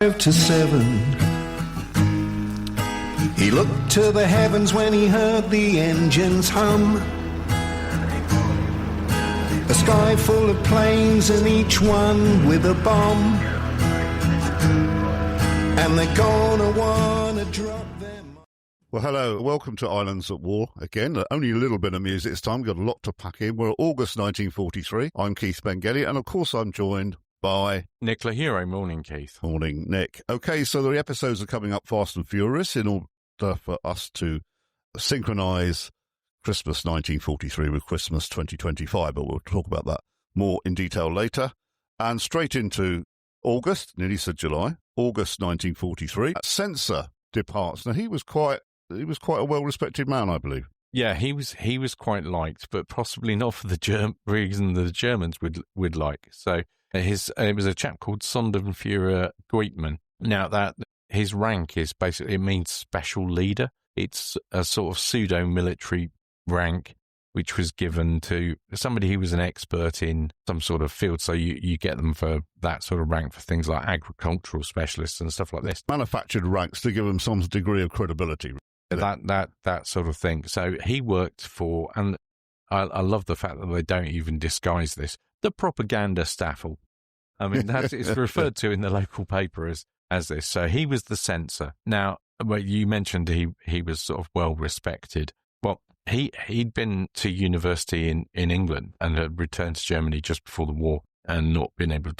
To 7. He looked to the heavens when he heard the engines hum. A sky full of planes and each one with a bomb. And they're gonna wanna drop them. Well, hello, welcome to Islands at War. Again, only a little bit of music this time, got a lot to pack in. We're at August 1943. I'm Keith Pengelley, and of course I'm joined by Nicola Huray. Morning, Keith. Morning, Nick. Okay, so the episodes are coming up fast and furious in order for us to synchronise Christmas 1943 with Christmas 2025, but we'll talk about that more in detail later. And straight into August, nearly said July, August 1943. Censor departs. Now, he was quite a well-respected man, I believe. Yeah, he was quite liked, but possibly not for the reason the Germans would like. So it was a chap called Sonderführer Goettmann. Now, that his rank is basically, it means special leader. It's a sort of pseudo-military rank which was given to somebody who was an expert in some sort of field. So you get them for that sort of rank for things like agricultural specialists and stuff like this. Manufactured ranks to give them some degree of credibility. That sort of thing. So he worked for, and I love the fact that they don't even disguise this, the propaganda staffel. I mean, it's referred to in the local paper as this. So he was the censor. Now, you mentioned he was sort of well respected. Well, he'd been to university in England and had returned to Germany just before the war and not been able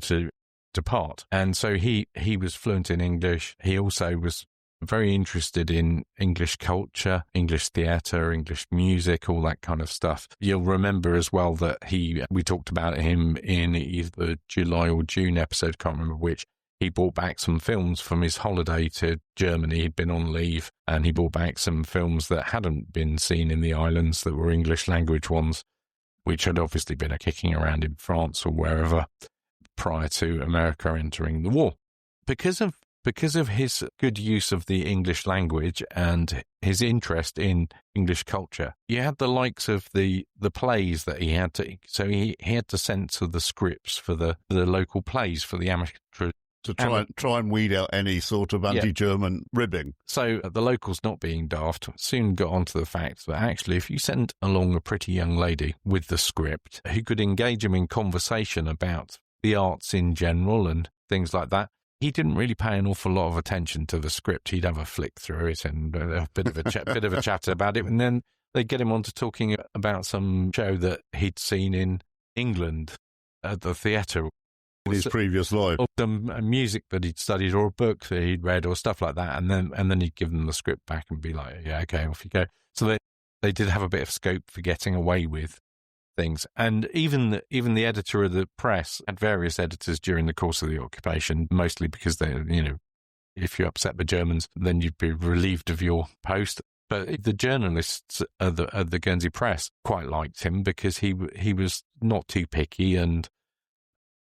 to depart. And so he was fluent in English. He also was very interested in English culture, English theatre, English music, all that kind of stuff. You'll remember as well that we talked about him in either the July or June episode, can't remember which. He brought back some films from his holiday to Germany. He'd been on leave, and he brought back some films that hadn't been seen in the islands, that were English language ones, which had obviously been kicking around in France or wherever prior to America entering the war. Because of his good use of the English language and his interest in English culture, you had the likes of the plays that he had to. So he had to censor the scripts for the local plays for the amateur. To try and weed out any sort of anti-German ribbing. So the locals, not being daft, soon got onto the fact that actually if you sent along a pretty young lady with the script who could engage him in conversation about the arts in general and things like that, he didn't really pay an awful lot of attention to the script. He'd have a flick through it and a bit of a chat about it, and then they'd get him on to talking about some show that he'd seen in England at the theatre. In his previous life. Or some music that he'd studied or a book that he'd read or stuff like that, and then he'd give them the script back and be like, yeah, okay, off you go. So they did have a bit of scope for getting away with things. And even the editor of the press had various editors during the course of the occupation, mostly because if you upset the Germans, then you'd be relieved of your post. But the journalists at the Guernsey press quite liked him because he was not too picky, and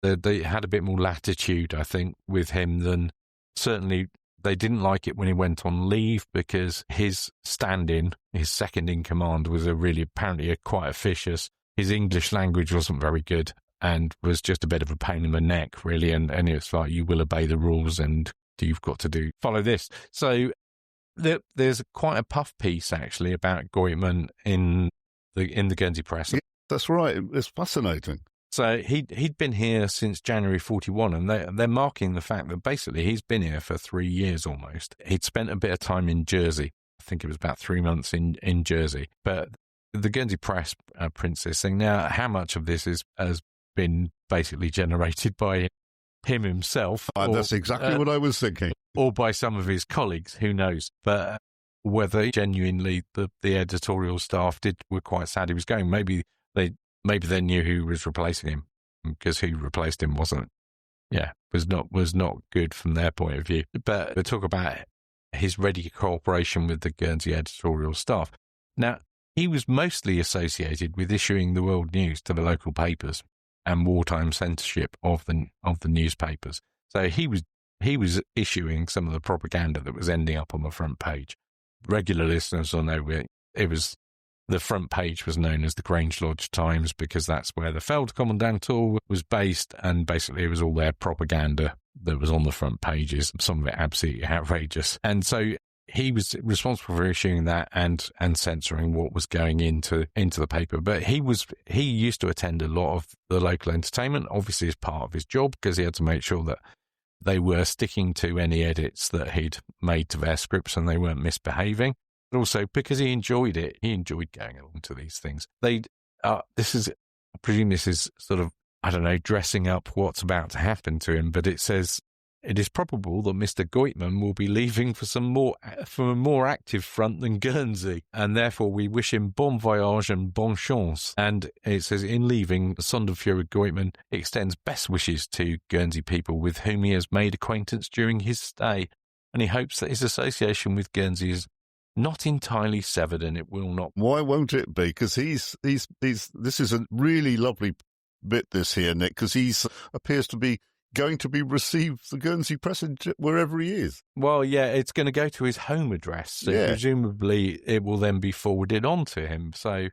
they had a bit more latitude, I think, with him than certainly. They didn't like it when he went on leave because his stand-in, his second in command, was apparently quite officious. His English language wasn't very good and was just a bit of a pain in the neck, really. And it's like, you will obey the rules and you've got to follow this. So there's quite a puff piece, actually, about Goettmann in the Guernsey press. Yeah, that's right. It's fascinating. So he'd been here since January 41, and they're marking the fact that basically he's been here for 3 years almost. He'd spent a bit of time in Jersey. I think it was about 3 months in Jersey. But the Guernsey press prints this thing. Now, how much of this has been basically generated by him himself? That's exactly what I was thinking. Or by some of his colleagues, who knows? But whether genuinely the editorial staff were quite sad he was going. Maybe they knew who was replacing him, because who replaced him was not good from their point of view. But they talk about his ready cooperation with the Guernsey editorial staff. Now, he was mostly associated with issuing the world news to the local papers and wartime censorship of the newspapers. So he was issuing some of the propaganda that was ending up on the front page. Regular listeners will know the front page was known as the Grange Lodge Times because that's where the Feldkommandantur was based, and basically it was all their propaganda that was on the front pages, some of it absolutely outrageous. And so he was responsible for issuing that and censoring what was going into the paper. But he used to attend a lot of the local entertainment, obviously as part of his job, because he had to make sure that they were sticking to any edits that he'd made to their scripts and they weren't misbehaving. But also because he enjoyed it, he enjoyed going along to these things. I presume this is sort of, I don't know, dressing up what's about to happen to him, but it says, it is probable that Mr. Goettmann will be leaving for a more active front than Guernsey, and therefore we wish him bon voyage and bonne chance. And it says, in leaving, Sonderführer Goettmann extends best wishes to Guernsey people with whom he has made acquaintance during his stay, and he hopes that his association with Guernsey is not entirely severed, and it will not. Why won't it be? Because this is a really lovely bit, this here, Nick, because he appears to be going to be received the Guernsey press wherever he is. Well, yeah, it's going to go to his home address, so presumably it will then be forwarded on to him. So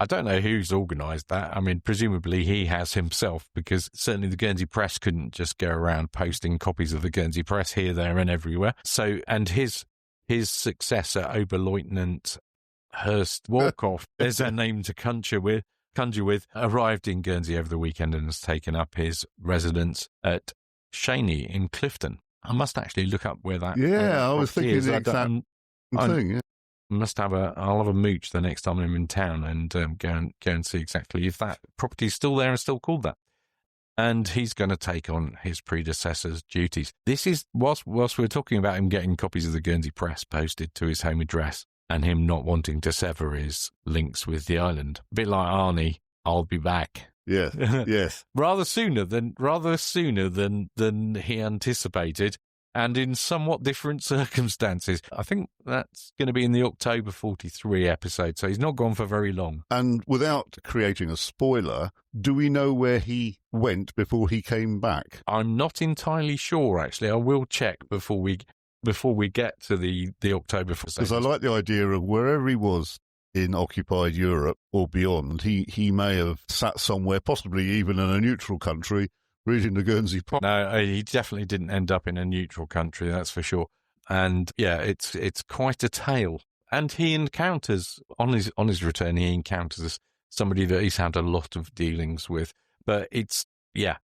I don't know who's organised that. I mean, presumably he has himself, because certainly the Guernsey press couldn't just go around posting copies of the Guernsey press here, there and everywhere. So, and his successor, Oberleutnant Hurst Walkoff, there's a name to conjure with, arrived in Guernsey over the weekend and has taken up his residence at Shaney in Clifton. I must actually look up where that. Yeah, I was thinking the exact thing. Yeah. I'll have a mooch the next time I'm in town and go and see exactly if that property's still there and still called that. And he's going to take on his predecessor's duties. This is whilst we're talking about him getting copies of the Guernsey press posted to his home address, and him not wanting to sever his links with the island. A bit like Arnie, I'll be back. Yes, yes. rather sooner than he anticipated, and in somewhat different circumstances. I think that's going to be in the October 43 episode, so he's not gone for very long. And without creating a spoiler, do we know where he went before he came back? I'm not entirely sure, actually. I will check before we get to the October 4th. Because I like the idea of wherever he was in occupied Europe or beyond, he may have sat somewhere, possibly even in a neutral country, reading the Guernsey Press. No, he definitely didn't end up in a neutral country, that's for sure. And yeah, it's quite a tale. And he encounters, on his return, he encounters somebody that he's had a lot of dealings with. But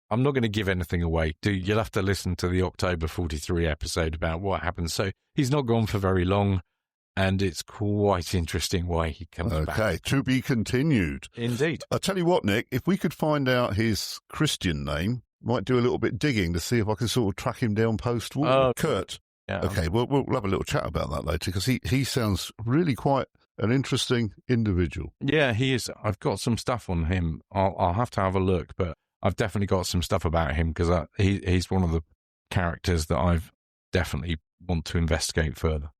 I'm not going to give anything away. You'll have to listen to the October 43 episode about what happens. So he's not gone for very long, and it's quite interesting why he comes back. Okay, to be continued. Indeed. I'll tell you what, Nick, if we could find out his Christian name, might do a little bit digging to see if I can sort of track him down post-war. Kurt. Yeah. Okay, we'll have a little chat about that later, because he sounds really quite an interesting individual. Yeah, he is. I've got some stuff on him. I'll have to have a look, but I've definitely got some stuff about him, because he's one of the characters that I've definitely want to investigate further.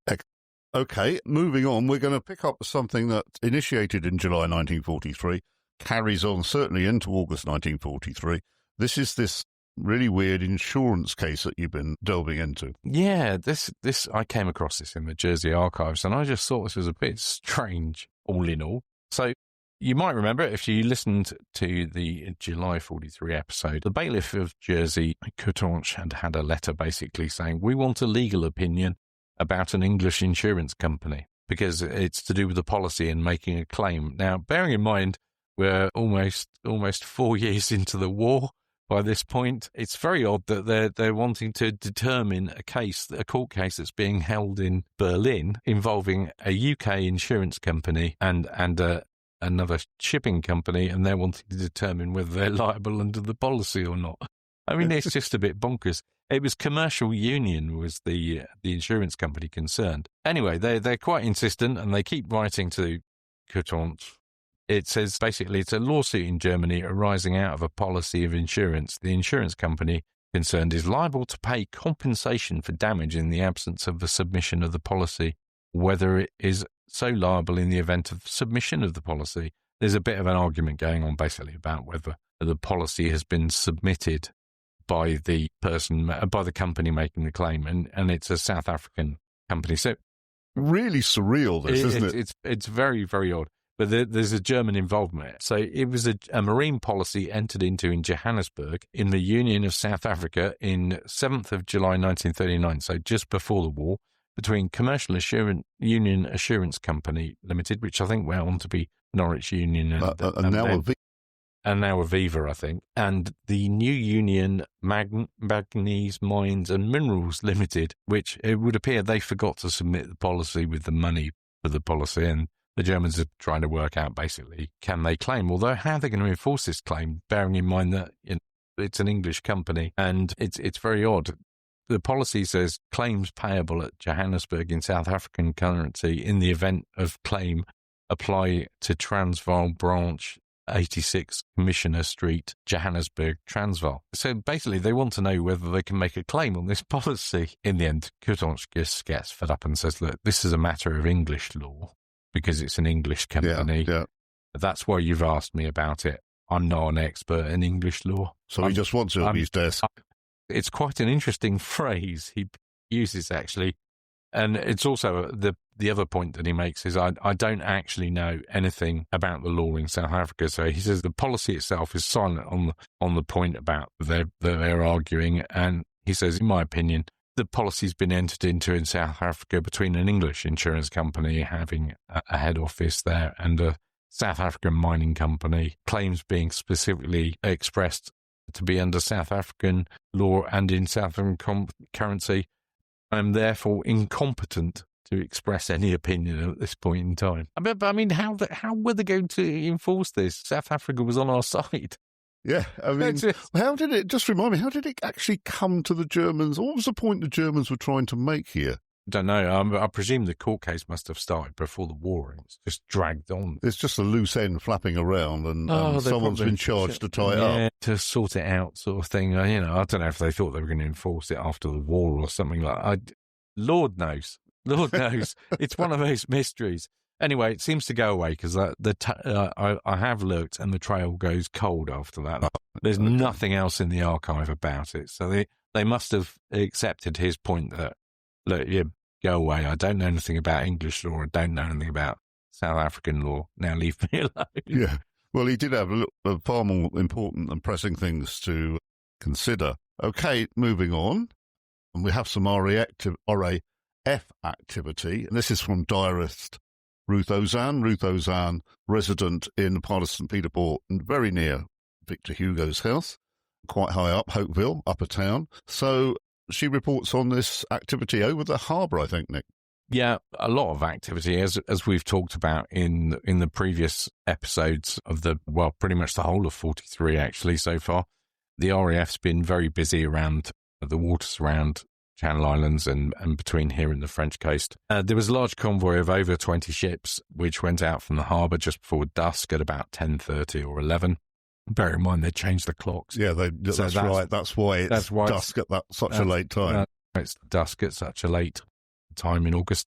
Okay, moving on, we're going to pick up something that initiated in July 1943, carries on certainly into August 1943. This is this really weird insurance case that you've been delving into. Yeah, this I came across this in the Jersey archives, and I just thought this was a bit strange, all in all. So you might remember, if you listened to the July 43 episode, the bailiff of Jersey, Kurt, had a letter basically saying, we want a legal opinion about an English insurance company, because it's to do with the policy and making a claim. Now, bearing in mind, we're almost 4 years into the war by this point. It's very odd that they're wanting to determine a court case that's being held in Berlin involving a UK insurance company and another shipping company, and they're wanting to determine whether they're liable under the policy or not. I mean, it's just a bit bonkers. It was Commercial Union was the insurance company concerned. Anyway, they're quite insistent, and they keep writing to Kurt. It says basically it's a lawsuit in Germany arising out of a policy of insurance. The insurance company concerned is liable to pay compensation for damage in the absence of the submission of the policy, whether it is so liable in the event of submission of the policy. There's a bit of an argument going on basically about whether the policy has been submitted by the company making the claim, and it's a South African company. So really surreal, isn't it? It's very, very odd. But there's a German involvement. So it was a marine policy entered into in Johannesburg in the Union of South Africa in 7th of July 1939, so just before the war, between Commercial Union Assurance Company Limited, which I think went on to be Norwich Union and now Aviva, I think, and the New Union Manganese Mines and Minerals Limited, which it would appear they forgot to submit the policy with the money for the policy, and the Germans are trying to work out, basically, can they claim? Although, how are they going to enforce this claim, bearing in mind that it's an English company, and it's very odd. The policy says claims payable at Johannesburg in South African currency in the event of claim apply to Transvaal branch 86 Commissioner Street, Johannesburg, Transvaal. So basically, they want to know whether they can make a claim on this policy. In the end, Kurt just gets fed up and says, look, this is a matter of English law, because it's an English company. Yeah. That's why you've asked me about it. I'm not an expert in English law. So he just wants it on his desk. It's quite an interesting phrase he uses, actually. And it's also the other point that he makes is I don't actually know anything about the law in South Africa. So he says the policy itself is silent on the point about that they're arguing. And he says, in my opinion, the policy's been entered into in South Africa between an English insurance company having a head office there and a South African mining company, claims being specifically expressed to be under South African law and in South African currency. I'm therefore incompetent to express any opinion at this point in time. But I mean, how were they going to enforce this? South Africa was on our side. Yeah, I mean, how did it, just remind me, how did it actually come to the Germans? What was the point the Germans were trying to make here? Don't know. I presume the court case must have started before the war and it's just dragged on. It's just a loose end flapping around and someone's been charged to tie it up. To sort it out sort of thing. I don't know if they thought they were going to enforce it after the war or something like that. Lord knows. Lord knows. It's one of those mysteries. Anyway, it seems to go away because I have looked and the trail goes cold after that. There's nothing else in the archive about it. So they must have accepted his point that, look, you go away. I don't know anything about English law. I don't know anything about South African law. Now leave me alone. Yeah. Well, he did have far more important and pressing things to consider. Okay, moving on. And we have some RAF activity. And this is from diarist Ruth Ozanne. Ruth Ozanne, resident in part of St. Peter Port and very near Victor Hugo's house, quite high up, Hopeville, upper town. So she reports on this activity over the harbour, I think, Nick. Yeah, a lot of activity, as we've talked about in the previous episodes of pretty much the whole of 43 actually so far. The RAF's been very busy around the waters around Channel Islands and between here and the French coast. There was a large convoy of over 20 ships which went out from the harbour just before dusk at about 10:30 or 11. Bear in mind they changed the clocks. Yeah, that's right. That's why it's dusk at such a late time. It's dusk at such a late time in August.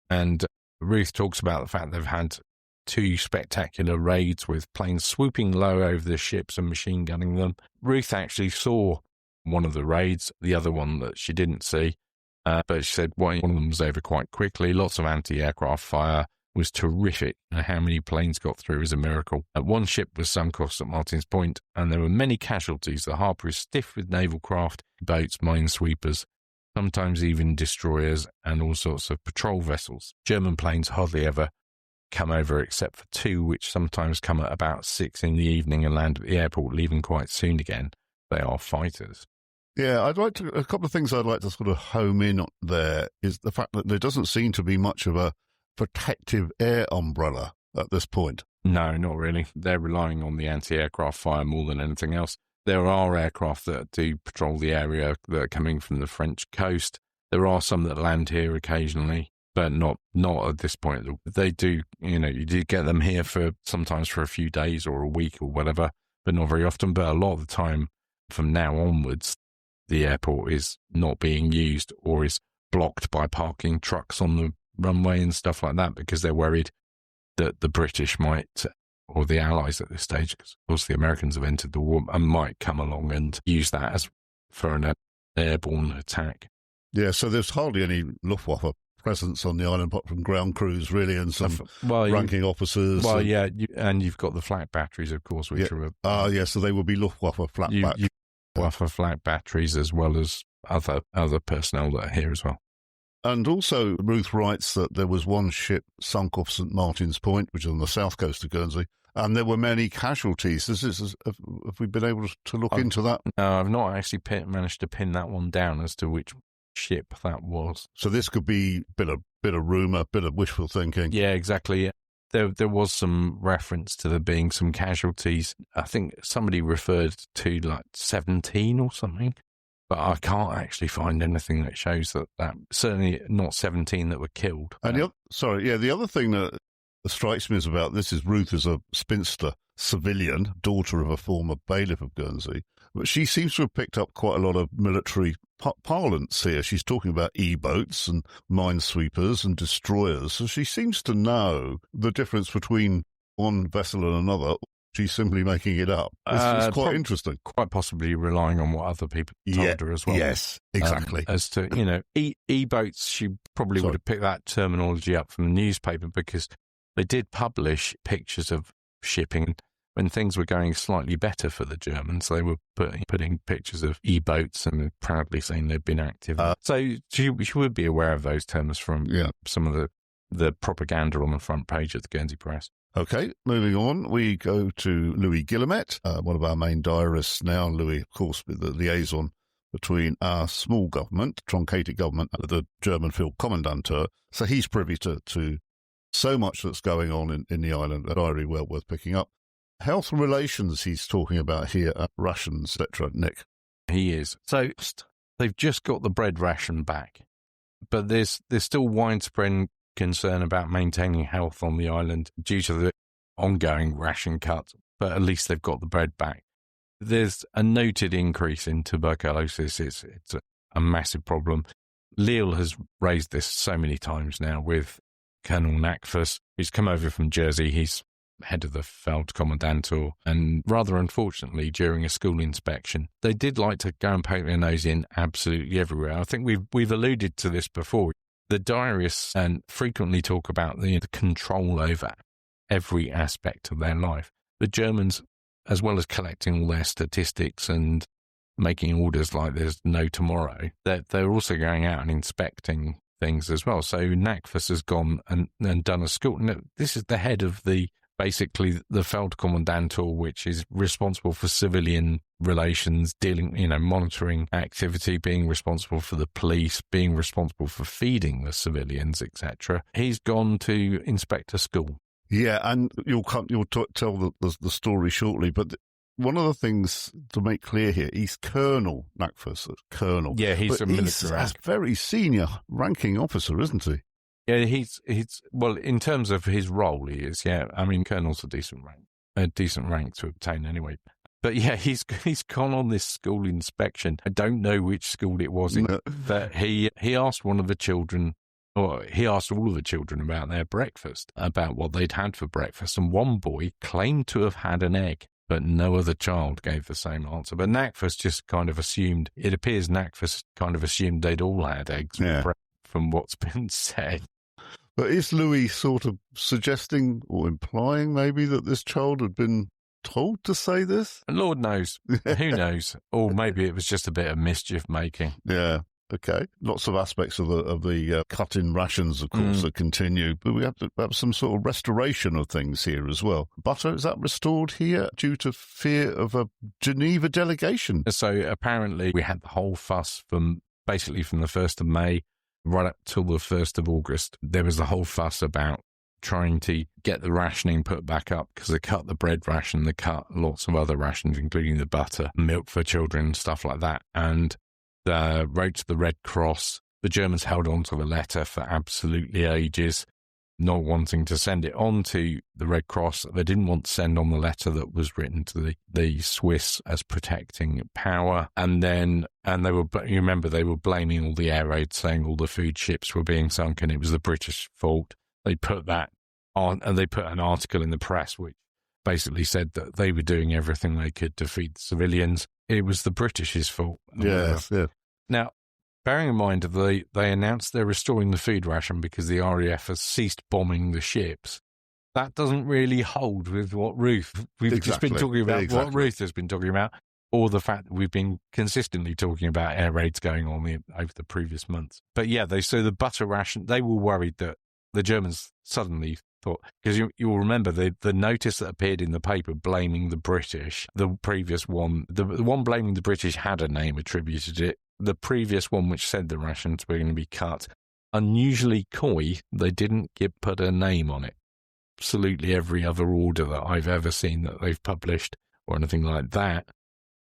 And Ruth talks about the fact they've had 2 spectacular raids with planes swooping low over the ships and machine gunning them. Ruth actually saw one of the raids, the other one that she didn't see, but she said one of them was over quite quickly. Lots of anti-aircraft fire, was terrific. How many planes got through is a miracle. One ship was sunk off St. Martin's Point, and there were many casualties. The harbour is stiff with naval craft, boats, minesweepers, sometimes even destroyers, and all sorts of patrol vessels. German planes hardly ever come over except for 2, which sometimes come at about 6 in the evening and land at the airport, leaving quite soon again. They are fighters. Yeah, a couple of things I'd like to sort of home in on there is the fact that there doesn't seem to be much of a protective air umbrella at this point. No, not really. They're relying on the anti-aircraft fire more than anything else. There are aircraft that do patrol the area that are coming from the French coast. There are some that land here occasionally, but not at this point. They do, you do get them here sometimes for a few days or a week or whatever, but not very often. But a lot of the time from now onwards, the airport is not being used or is blocked by parking trucks on the runway and stuff like that because they're worried that the British might, or the Allies at this stage, because of course the Americans have entered the war, and might come along and use that for an airborne attack. Yeah, so there's hardly any Luftwaffe presence on the island, apart from ground crews, really, and some ranking officers. Well, and you've got the flak batteries, of course, which are... so they will be Luftwaffe Luftwaffe flak batteries, as well as other personnel that are here as well. And also, Ruth writes that there was one ship sunk off St. Martin's Point, which is on the south coast of Guernsey, and there were many casualties. Have we been able to look into that? No, I've not actually managed to pin that one down as to which ship that was. So this could be a bit of rumour, a bit of wishful thinking. Yeah, exactly. There was some reference to there being some casualties. I think somebody referred to like 17 or something. But I can't actually find anything that shows that certainly not 17 that were killed. And the other thing that strikes me about this is Ruth is a spinster civilian, daughter of a former bailiff of Guernsey, but she seems to have picked up quite a lot of military parlance here. She's talking about E-boats and minesweepers and destroyers, so she seems to know the difference between one vessel and another. She's simply making it up. It's quite interesting. Quite possibly relying on what other people told her as well. Yes, exactly. As to, E-boats, she probably would have picked that terminology up from the newspaper because they did publish pictures of shipping. When things were going slightly better for the Germans, they were putting pictures of E-boats and proudly saying they'd been active. So she would be aware of those terms from some of the propaganda on the front page of the Guernsey Press. Okay, moving on, we go to Louis Guillemette, one of our main diarists now. Louis, of course, with the liaison between our small government, truncated government, and the German field commandantur. So he's privy to so much that's going on in the island, a diary well worth picking up. Health relations he's talking about here, rations, etc. Nick. He is. So they've just got the bread ration back, but there's still widespread concern about maintaining health on the island due to the ongoing ration cut, but at least they've got the bread back. There's a noted increase in tuberculosis. It's a massive problem. Lille has raised this so many times now with Colonel Nakfus, who's come over from Jersey. He's head of the Feldkommandantur, and rather unfortunately, during a school inspection, they did like to go and poke their nose in absolutely everywhere. I think we've alluded to this before. The diarists frequently talk about the control over every aspect of their life. The Germans, as well as collecting all their statistics and making orders like there's no tomorrow, they're also going out and inspecting things as well. So Nakfus has gone and done a school. Now, this is the head of basically the Feldkommandantur, which is responsible for civilian relations, monitoring activity, being responsible for the police, being responsible for feeding the civilians, etc. He's gone to inspect a school. Yeah, and you'll tell the story shortly, but one of the things to make clear here, he's Colonel Nakfus, Colonel. Yeah, he's a military. He's a very senior ranking officer, isn't he? Yeah, he's well, in terms of his role, he is. Yeah, I mean, Colonel's a decent rank to obtain anyway. But yeah, he's gone on this school inspection. I don't know which school it was, but he asked one of the children, or he asked all of the children about their breakfast, about what they'd had for breakfast, and one boy claimed to have had an egg, but no other child gave the same answer. But Nakfus just kind of assumed. It appears Nakfus kind of assumed they'd all had eggs from what's been said. But is Louis sort of suggesting or implying maybe that this child had been told to say this? Lord knows. Who knows? Or maybe it was just a bit of mischief making. Yeah. Okay. Lots of aspects of the cut in rations, of course, that continue. But we have to have some sort of restoration of things here as well. Butter, is that restored here due to fear of a Geneva delegation? So apparently we had the whole fuss from the 1st of May right up till the 1st of August. There was the whole fuss about trying to get the rationing put back up because they cut the bread ration, they cut lots of other rations, including the butter, milk for children, stuff like that. And they wrote to the Red Cross. The Germans held on to the letter for absolutely ages, not wanting to send it on to the Red Cross. They didn't want to send on the letter that was written to the Swiss as protecting power. And they were, you remember, they were blaming all the air raids, saying all the food ships were being sunk and it was the British fault. They put that on, and they put an article in the press which basically said that they were doing everything they could to feed the civilians. It was the British's fault. Yes, yeah. Now, bearing in mind they announced they're restoring the food ration because the RAF has ceased bombing the ships. That doesn't really hold with what we've just been talking about, what Ruth has been talking about, or the fact that we've been consistently talking about air raids going on over the previous months. But yeah, so the butter ration, they were worried that the Germans suddenly thought, because you'll remember the notice that appeared in the paper blaming the British, the previous one, the one blaming the British had a name attributed to it. The previous one, which said the rations were going to be cut, unusually coy, they didn't put a name on it. Absolutely every other order that I've ever seen that they've published or anything like that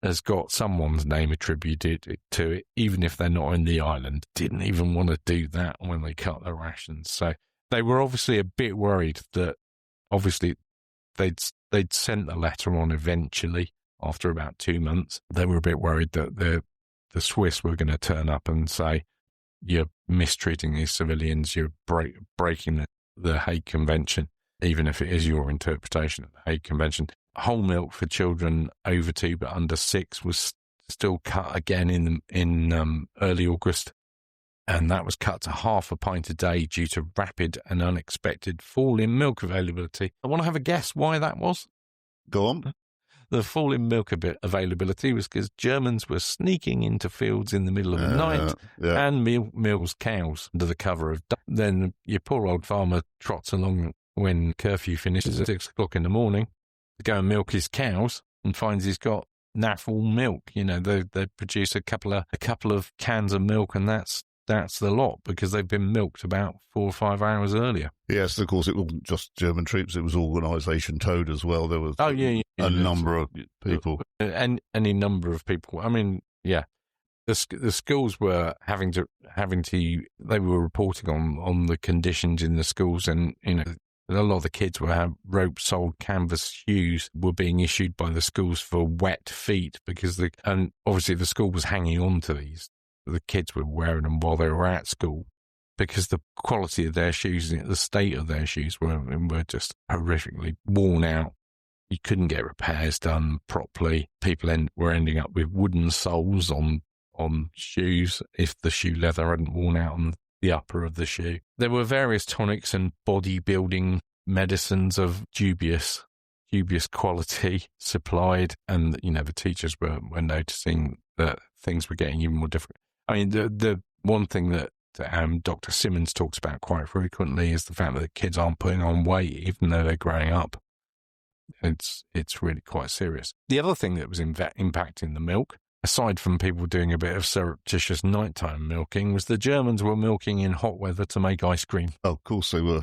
has got someone's name attributed to it, even if they're not in the island. Didn't even want to do that when they cut their rations. So they were obviously a bit worried that obviously they'd sent the letter on eventually after about 2 months. They were a bit worried that the Swiss were going to turn up and say, you're mistreating these civilians, you're breaking the Hague Convention, even if it is your interpretation of the Hague Convention. Whole milk for children over 2 but under 6 was still cut again in early August, and that was cut to half a pint a day due to rapid and unexpected fall in milk availability. I want to have a guess why that was. Go on. The fall in milk availability was because Germans were sneaking into fields in the middle of the night and milks cows under the cover of dark. Then your poor old farmer trots along when curfew finishes at 6 o'clock in the morning to go and milk his cows and finds he's got naff milk. You know, they produce a couple of cans of milk, and that's the lot because they've been milked about 4 or 5 hours earlier. Yes, of course, it wasn't just German troops; it was Organisation Toad as well. There was a number of people, and any number of people. I mean, yeah, the schools were having to. They were reporting on the conditions in the schools, and a lot of the kids rope-soled canvas shoes were being issued by the schools for wet feet and obviously the school was hanging on to these. The kids were wearing them while they were at school because the quality of their shoes, the state of their shoes were just horrifically worn out. You couldn't get repairs done properly. People were ending up with wooden soles on shoes if the shoe leather hadn't worn out on the upper of the shoe. There were various tonics and bodybuilding medicines of dubious quality supplied, and the teachers were noticing that things were getting even more difficult. I mean, the one thing that Dr. Simmons talks about quite frequently is the fact that kids aren't putting on weight even though they're growing up. It's really quite serious. The other thing that was impacting the milk, aside from people doing a bit of surreptitious nighttime milking, was the Germans were milking in hot weather to make ice cream. Oh, of course they were.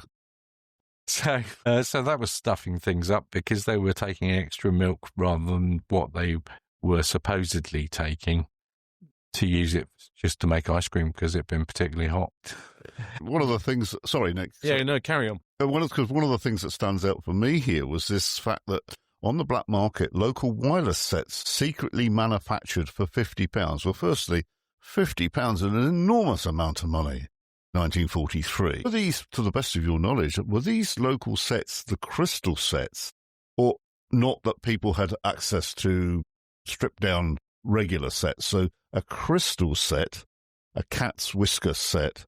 So that was stuffing things up because they were taking extra milk rather than what they were supposedly taking to use it just to make ice cream because it'd been particularly hot. One of the things... Sorry, Nick. Yeah, no, carry on. One of the things that stands out for me here was this fact that on the black market, local wireless sets secretly manufactured for £50. Well, firstly, £50 is an enormous amount of money. 1943. Were these, to the best of your knowledge, were these local sets the crystal sets, or not that people had access to stripped-down regular sets? So a crystal set, a cat's whisker set,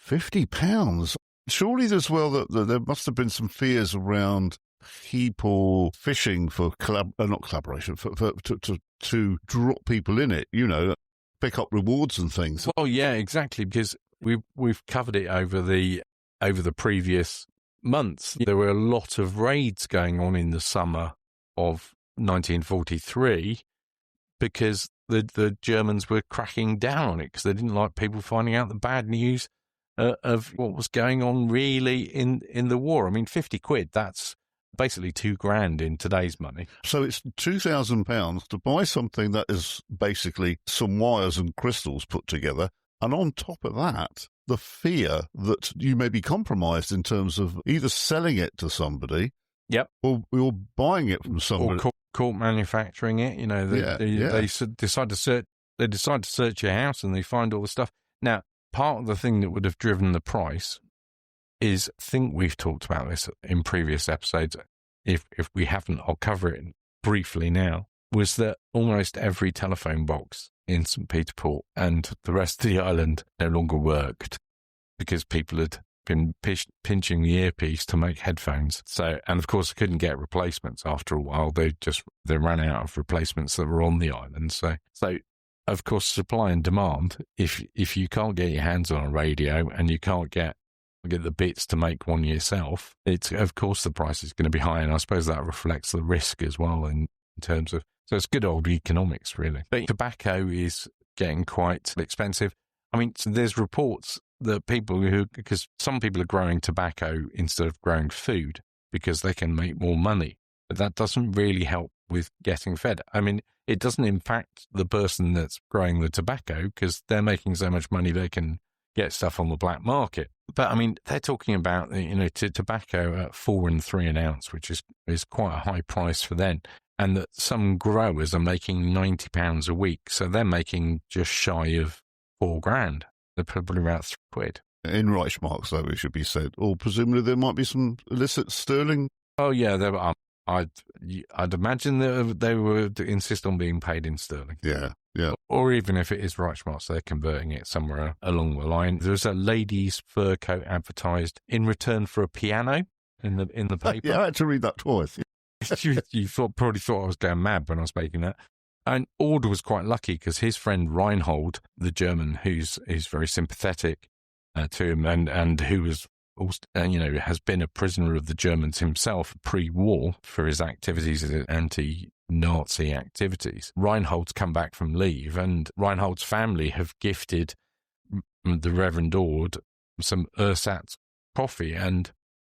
£50. Surely as well that there must have been some fears around people fishing for not collaboration, to drop people in it, pick up rewards and things. Well, yeah, exactly, because we've covered it over the previous months. There were a lot of raids going on in the summer of 1943 because the Germans were cracking down on it because they didn't like people finding out the bad news of what was going on really in the war. I mean, £50, that's basically $2,000 in today's money. So it's £2,000 to buy something that is basically some wires and crystals put together. And on top of that, the fear that you may be compromised in terms of either selling it to somebody, yep, or you're buying it from somebody, or court manufacturing it. They decide to search your house and they find all the stuff. Now, part of the thing that would have driven the price is, I think we've talked about this in previous episodes. If we haven't, I'll cover it briefly now. was that almost every telephone box in St. Peter Port and the rest of the island no longer worked because people had been pinching the earpiece to make headphones. So, and of course, couldn't get replacements after a while. They ran out of replacements that were on the island. So of course, supply and demand. If you can't get your hands on a radio and you can't get the bits to make one yourself, it's of course the price is going to be high, and I suppose that reflects the risk as well in terms of. So it's good old economics, really. But tobacco is getting quite expensive. I mean, so there's reports that because some people are growing tobacco instead of growing food because they can make more money, but that doesn't really help with getting fed. I mean, it doesn't impact the person that's growing the tobacco because they're making so much money they can get stuff on the black market. But I mean, they're talking about, tobacco at 4 and 3 an ounce, which is quite a high price for them. And that some growers are making £90 a week. So they're making just shy of $4,000. They're probably about £3. In Reichsmarks, though, it should be said. Or presumably there might be some illicit sterling. Oh, yeah. I'd imagine that they would insist on being paid in sterling. Yeah. Or even if it is Reichsmarks, they're converting it somewhere along the line. There's a lady's fur coat advertised in return for a piano in the paper. Yeah, I had to read that twice. You probably thought I was going mad when I was making that. And Ord was quite lucky because his friend Reinhold, the German, who's very sympathetic to him and who was also, has been a prisoner of the Germans himself pre-war for his activities, anti-Nazi activities. Reinhold's come back from leave, and Reinhold's family have gifted the Reverend Ord some ersatz coffee, and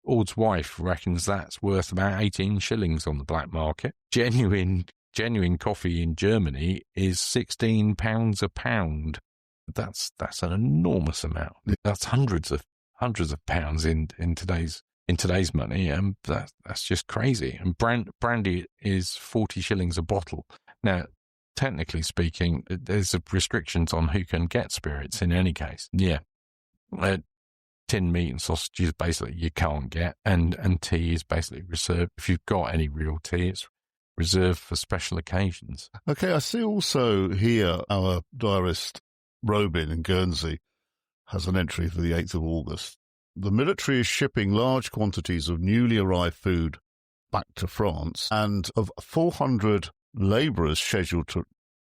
Ord's wife reckons that's worth about 18 shillings on the black market. Genuine coffee in Germany is £16 a pound. That's an enormous amount. That's hundreds of pounds in today's money, and that's just crazy. And brandy is 40 shillings a bottle. Now, technically speaking, there's restrictions on who can get spirits in any case. Yeah. Tinned meat and sausages basically you can't get, and tea is basically reserved. If you've got any real tea, it's reserved for special occasions. Okay, I see also here our diarist Robin in Guernsey has an entry for the 8th of August. The military is shipping large quantities of newly arrived food back to France, and of 400 labourers scheduled to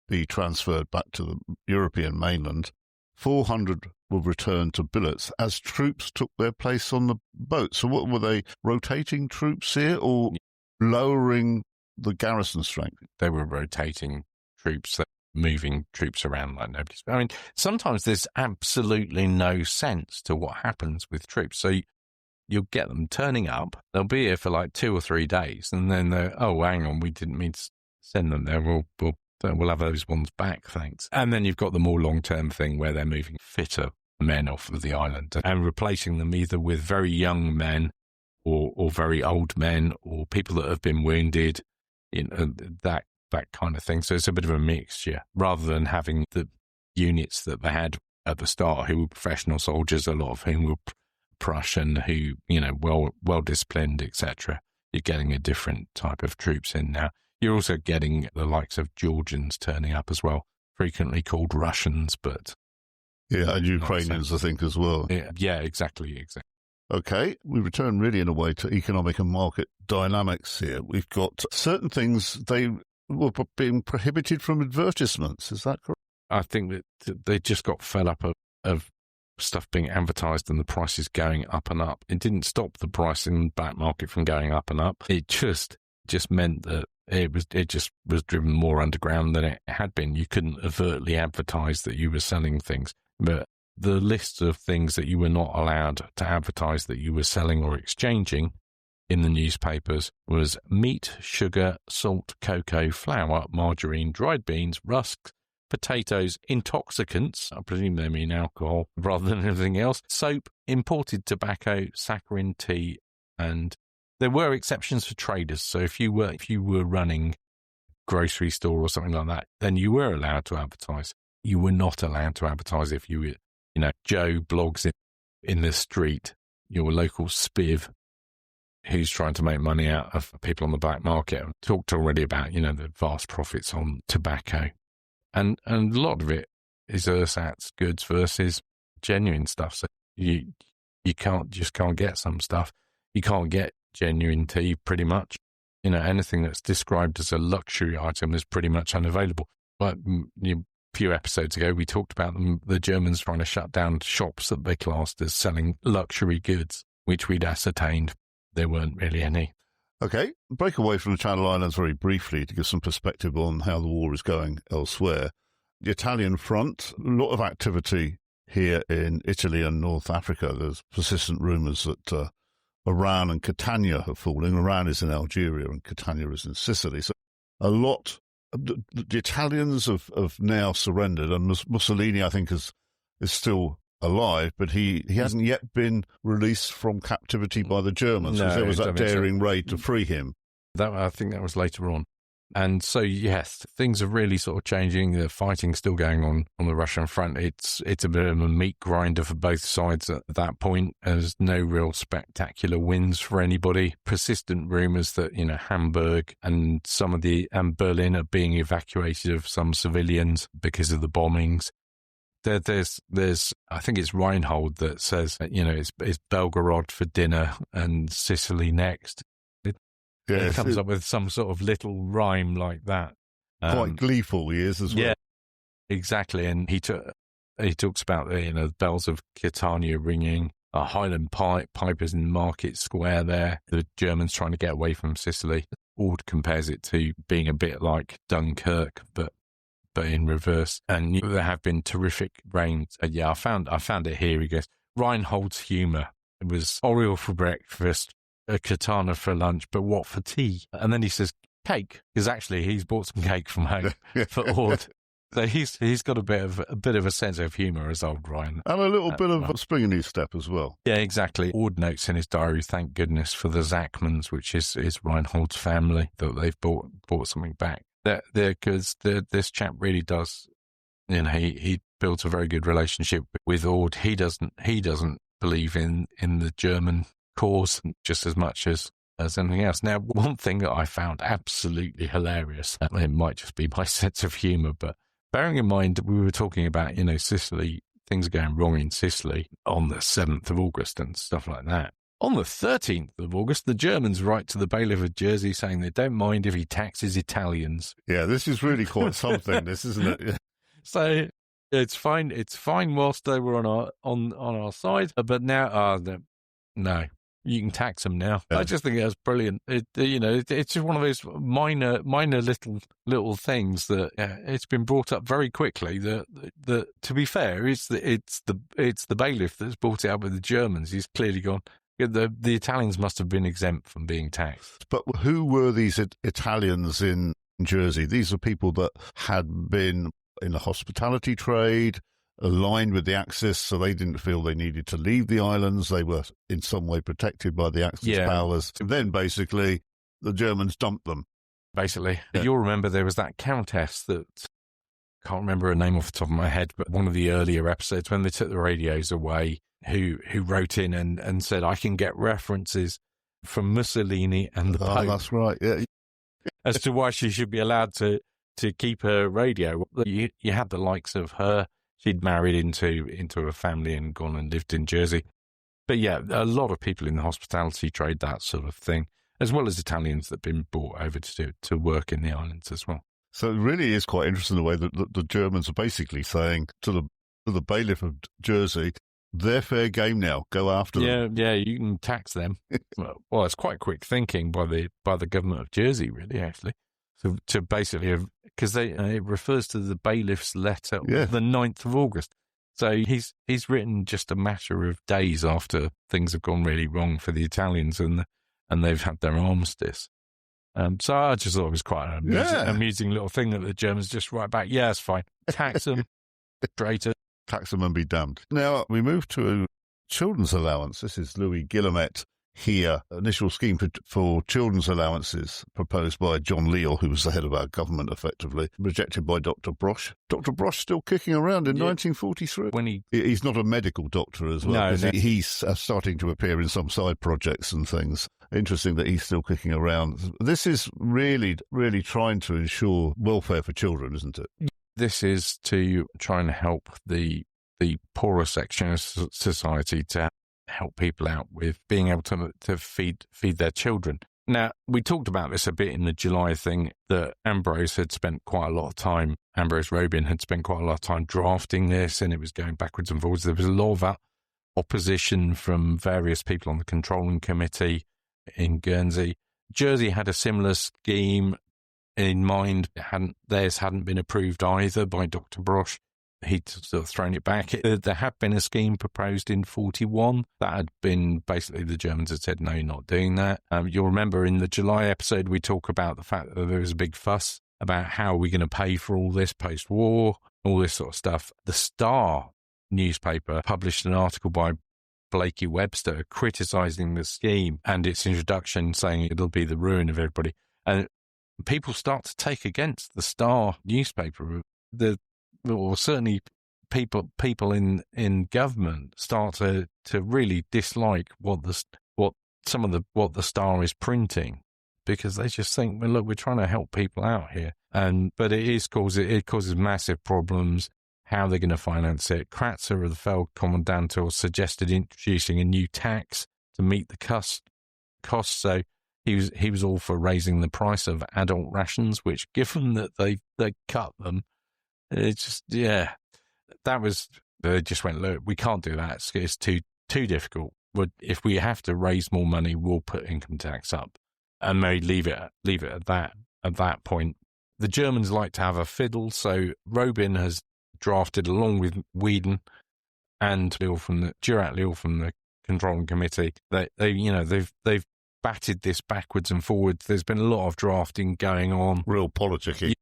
be transferred back to the European mainland, 400 will return to billets as troops took their place on the boat. So what were they, rotating troops here or lowering the garrison strength? They were rotating troops, moving troops around like nobody's. I mean, sometimes there's absolutely no sense to what happens with troops. So you'll get them turning up. They'll be here for like 2 or 3 days, and then they're, oh, hang on, we didn't mean to send them there. We'll have those ones back, thanks. And then you've got the more long-term thing where they're moving fitter men off of the island and replacing them either with very young men or very old men or people that have been wounded, that kind of thing. So it's a bit of a mixture rather than having the units that they had at the start who were professional soldiers, a lot of whom were Prussian, who, well disciplined, etc. You're getting a different type of troops in now. You're also getting the likes of Georgians turning up as well, frequently called Russians, but... Yeah, and Ukrainians, I think, as well. Yeah, exactly. Okay, we return really in a way to economic and market dynamics here. We've got certain things, they were being prohibited from advertisements, is that correct? I think that they just got fed up of stuff being advertised and the prices going up and up. It didn't stop the price in the black market from going up and up. It just meant that it just was driven more underground than it had been. You couldn't overtly advertise that you were selling things, but the list of things that you were not allowed to advertise that you were selling or exchanging in the newspapers was meat, sugar, salt, cocoa, flour, margarine, dried beans, rusks, potatoes, intoxicants, I presume they mean alcohol rather than anything else, soap, imported tobacco, saccharin, tea, and there were exceptions for traders. So if you were running a grocery store or something like that, then you were allowed to advertise. You were not allowed to advertise if you were, Joe blogs in the street, your local spiv, who's trying to make money out of people on the black market. I've talked already about, the vast profits on tobacco. And a lot of it is ersatz goods versus genuine stuff. So you can't get some stuff. You can't get genuine tea pretty much. Anything that's described as a luxury item is pretty much unavailable. But a few episodes ago, we talked about the Germans trying to shut down shops that they classed as selling luxury goods, which we'd ascertained there weren't really any. Okay, break away from the Channel Islands very briefly to give some perspective on how the war is going elsewhere. The Italian front, a lot of activity here in Italy and North Africa. There's persistent rumours that Oran and Catania are falling. Oran is in Algeria and Catania is in Sicily. So a lot. The Italians have now surrendered, and Mussolini, I think, is still alive, but he hasn't yet been released from captivity by the Germans. No, there was that daring raid to free him. I think that was later on. And so, yes, things are really sort of changing. The fighting's still going on the Russian front. It's a bit of a meat grinder for both sides at that point. There's no real spectacular wins for anybody. Persistent rumours that, Hamburg and Berlin are being evacuated of some civilians because of the bombings. There's I think it's Reinhold that says, it's Belgorod for dinner and Sicily next. It comes up with some sort of little rhyme like that. Quite gleeful he is as well. Yeah, exactly. And he talks about the bells of Catania ringing, Highland pipers in Market Square there, the Germans trying to get away from Sicily. Ord compares it to being a bit like Dunkirk, but in reverse. And there have been terrific rains. I found it here. He goes, Reinhold's humour. It was Oriole for breakfast, a katana for lunch, but what for tea? And then he says cake, because actually he's bought some cake from home for Ord. So he's got a bit of a sense of humour as old Ryan. And a little bit of spring in his step as well. Yeah, exactly. Ord notes in his diary, thank goodness for the Zachmans, which is Reinhold's family, that they've bought something back. Because this chap really does, he built a very good relationship with Ord. He doesn't believe in the German cause just as much as anything else. Now, one thing that I found absolutely hilarious, it might just be my sense of humour, but bearing in mind we were talking about, Sicily, things are going wrong in Sicily on the 7th of August and stuff like that. On the 13th of August, the Germans write to the bailiff of Jersey saying they don't mind if he taxes Italians. Yeah, this is really quite something, this, isn't it? Yeah. So it's fine. It's fine whilst they were on our side, but now, no. You can tax them now. Yeah. I just think that's brilliant. It's just one of those minor little things that it's been brought up very quickly. That to be fair, it's the bailiff that's brought it up with the Germans. He's clearly gone. The Italians must have been exempt from being taxed. But who were these Italians in Jersey? These are people that had been in the hospitality trade, aligned with the Axis, so they didn't feel they needed to leave the islands. They were in some way protected by the Axis powers. And then basically the Germans dumped them. Basically. Yeah. You'll remember there was that countess that, can't remember her name off the top of my head, but one of the earlier episodes when they took the radios away, who wrote in and said, I can get references from Mussolini and the Pope. Oh, that's right, yeah. As to why she should be allowed to keep her radio. You had the likes of her. She'd married into a family and gone and lived in Jersey. But yeah, a lot of people in the hospitality trade, that sort of thing, as well as Italians that have been brought over to work in the islands as well. So it really is quite interesting the way that the Germans are basically saying to the bailiff of Jersey, they're fair game now, go after them. Yeah, you can tax them. Well, it's quite quick thinking by the government of Jersey, really, actually. So to basically, because it refers to the bailiff's letter of the 9th of August. So he's written just a matter of days after things have gone really wrong for the Italians and they've had their armistice. So I just thought it was quite an amusing little thing that the Germans just write back, yeah, it's fine. Tax them, traitor. Tax them and be damned. Now, we move to children's allowance. This is Louis Guillemette here. Initial scheme for children's allowances proposed by John Leal, who was the head of our government, effectively, rejected by Dr. Brosh. Dr. Brosh still kicking around in 1943. When he's not a medical doctor as well. No. He's starting to appear in some side projects and things. interesting that he's still kicking around. This is really, really trying to ensure welfare for children, isn't it? This is to try and help the poorer section of society, to help people out with being able to feed their children. Now, we talked about this a bit in the July thing, that Ambrose Robin had spent quite a lot of time drafting this, and it was going backwards and forwards. There was a lot of opposition from various people on the controlling committee in Guernsey. Jersey had a similar scheme in mind. Theirs hadn't been approved either by Dr. Brosh. He'd sort of thrown it back. There had been a scheme proposed in 1941 that had been, basically the Germans had said, no, you're not doing that. You'll remember in the July episode, we talk about the fact that there was a big fuss about how are we going to pay for all this post-war, all this sort of stuff. The Star newspaper published an article by Blakey Webster criticising the scheme and its introduction, saying it'll be the ruin of everybody. And people start to take against the Star newspaper. Or certainly people in government start to really dislike what the Star is printing, because they just think, well, look, we're trying to help people out here, but it causes massive problems. How they're going to finance it? Kratzer of the Feldkommandantur suggested introducing a new tax to meet the costs. So he was all for raising the price of adult rations, which, given that they cut them. It's just, they just went, look, we can't do that. It's too difficult. But if we have to raise more money, we'll put income tax up, and maybe leave it at that point. The Germans like to have a fiddle, so Robin has drafted, along with Whedon and Durat Leal from the controlling committee. They've batted this backwards and forwards. There's been a lot of drafting going on. Real politicking.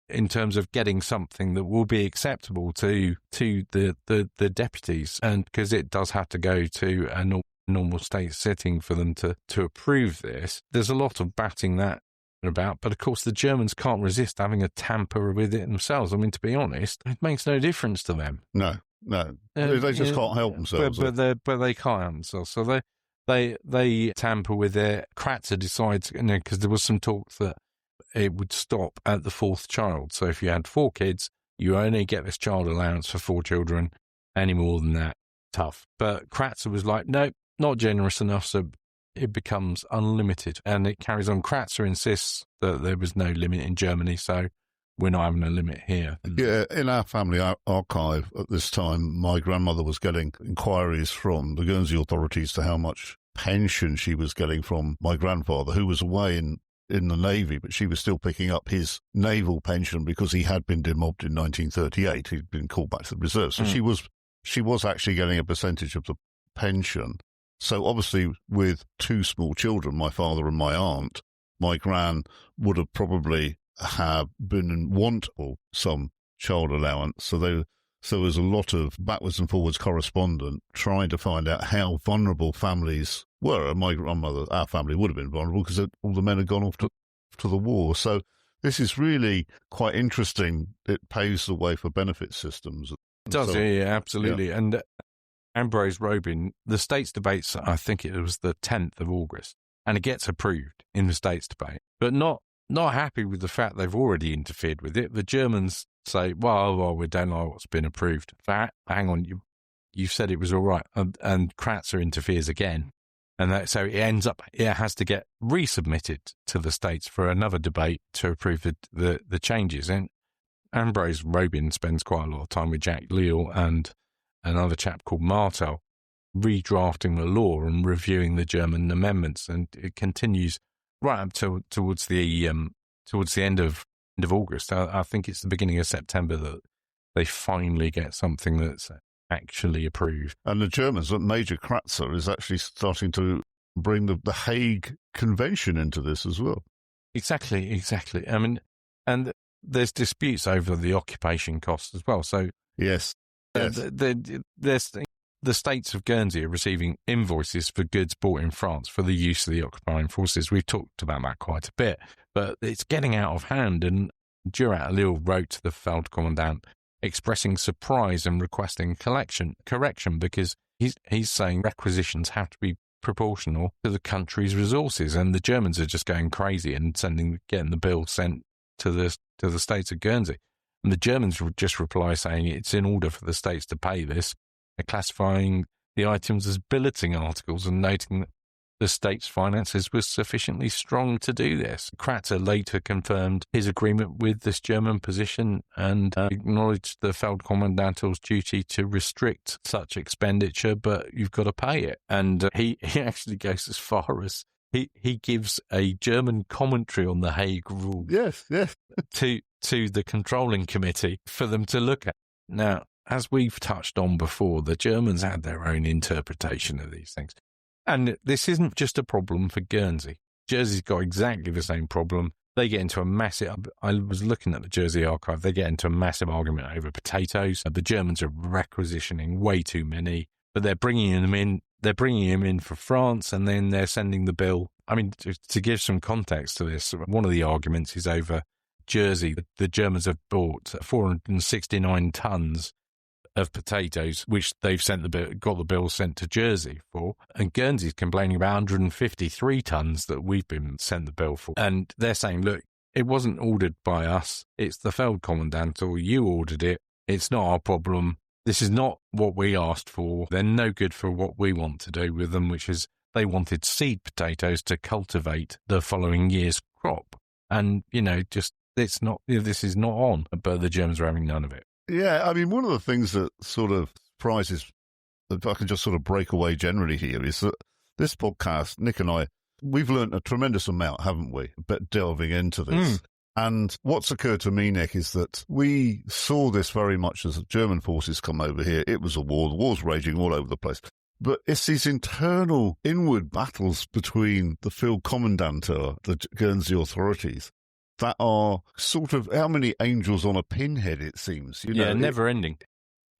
In terms of getting something that will be acceptable to the deputies, and because it does have to go to a normal state sitting for them to approve this. There's a lot of batting that about, but of course the Germans can't resist having a tamper with it themselves. I mean, to be honest, it makes no difference to them. No, they just can't help themselves. But they can't help themselves, so they tamper with it. Kratzer decides, because there was some talk that it would stop at the fourth child. So if you had 4 kids, you only get this child allowance for 4 children. Any more than that, tough. But Kratzer was like, no, not generous enough, so it becomes unlimited. And it carries on. Kratzer insists that there was no limit in Germany, so we're not having a limit here. Yeah, in our family archive at this time, my grandmother was getting inquiries from the Guernsey authorities to how much pension she was getting from my grandfather, who was away in the Navy, but she was still picking up his naval pension because he had been demobbed in 1938. He'd been called back to the reserve. So she was actually getting a percentage of the pension. So obviously with 2 small children, my father and my aunt, my gran would have probably have been in want of some child allowance. So there was a lot of backwards and forwards correspondence trying to find out how vulnerable families were. And my grandmother, our family would have been vulnerable because all the men had gone off to the war. So this is really quite interesting. It paves the way for benefit systems. It does, so, yeah, absolutely. Yeah. And Ambrose Robin, the States debates, I think it was the 10th of August, and it gets approved in the States debate, but not happy with the fact they've already interfered with it. The Germans say, well, we don't know what's been approved. Hang on, you said it was all right. And Kratzer interferes again. And so it has to get resubmitted to the States for another debate to approve the changes. And Ambrose Robin spends quite a lot of time with Jack Leal and another chap called Martel redrafting the law and reviewing the German amendments. And it continues right up towards the end of August. I think it's the beginning of September that they finally get something that's actually approved. And the Germans, Major Kratzer, is actually starting to bring the Hague Convention into this as well. Exactly. I mean, and there's disputes over the occupation costs as well. So yes. The states of Guernsey are receiving invoices for goods bought in France for the use of the occupying forces. We've talked about that quite a bit, but it's getting out of hand. And Durat Leal wrote to the Feldkommandant expressing surprise and requesting correction because he's saying requisitions have to be proportional to the country's resources. And the Germans are just going crazy and getting the bill sent to the states of Guernsey. And the Germans would just reply saying it's in order for the states to pay this. They're classifying the items as billeting articles and noting that the state's finances were sufficiently strong to do this. Kratzer later confirmed his agreement with this German position and acknowledged the Feldkommandantel's duty to restrict such expenditure, but you've got to pay it. And he actually goes as far as he gives a German commentary on the Hague Rule. Yes. to the controlling committee for them to look at. Now, as we've touched on before, the Germans had their own interpretation of these things. And this isn't just a problem for Guernsey. Jersey's got exactly the same problem. They get into a massive, I was looking at the Jersey archive, they get into a massive argument over potatoes. The Germans are requisitioning way too many, but they're bringing them in for France, and then they're sending the bill. I mean, to give some context to this, one of the arguments is over Jersey. The Germans have bought 469 tons of potatoes, which they've got the bill sent to Jersey for, and Guernsey's complaining about 153 tons that we've been sent the bill for. And they're saying, look, it wasn't ordered by us, it's the Feldkommandantel, you ordered it, it's not our problem, this is not what we asked for, they're no good for what we want to do with them, which is they wanted seed potatoes to cultivate the following year's crop. And, this is not on, but the Germans are having none of it. Yeah, I mean, one of the things that sort of surprises, if I can just sort of break away generally here, is that this podcast, Nick and I, we've learned a tremendous amount, haven't we, but delving into this. And what's occurred to me, Nick, is that we saw this very much as German forces come over here. It was a war. The war's raging all over the place. But it's these internal, inward battles between the Feldkommandant, the Guernsey authorities, that are sort of how many angels on a pinhead, it seems. Never ending.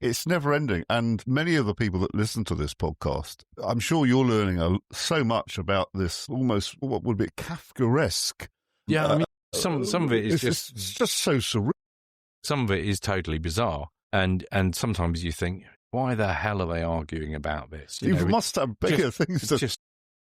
It's never ending. And many of the people that listen to this podcast, I'm sure you're learning so much about this almost, what would be Kafkaesque. Yeah, I mean, some of it is it's just so surreal. Some of it is totally bizarre. And sometimes you think, why the hell are they arguing about this? You must have bigger things to... Just,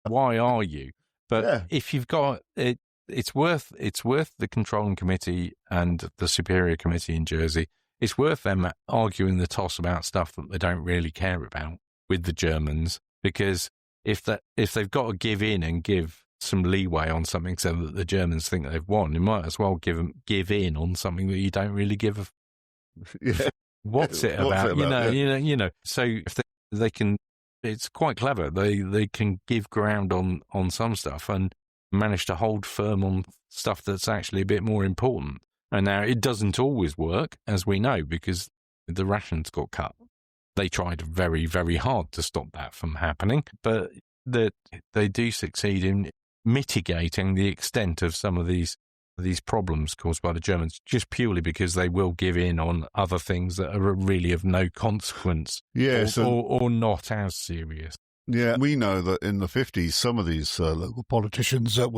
why are you? But if you've got it, it's worth the controlling committee and the superior committee in Jersey. It's worth them arguing the toss about stuff that they don't really care about with the Germans, because if they've got to give in and give some leeway on something so that the Germans think they've won, you might as well give in on something that you don't really give a what's it about? So if they can, it's quite clever. They can give ground on some stuff and manage to hold firm on stuff that's actually a bit more important. And now it doesn't always work, as we know, because the rations got cut. They tried very, very hard to stop that from happening, but they do succeed in mitigating the extent of some of these problems caused by the Germans, just purely because they will give in on other things that are really of no consequence, or not as serious. Yeah, we know that in the 50s, some of these local politicians that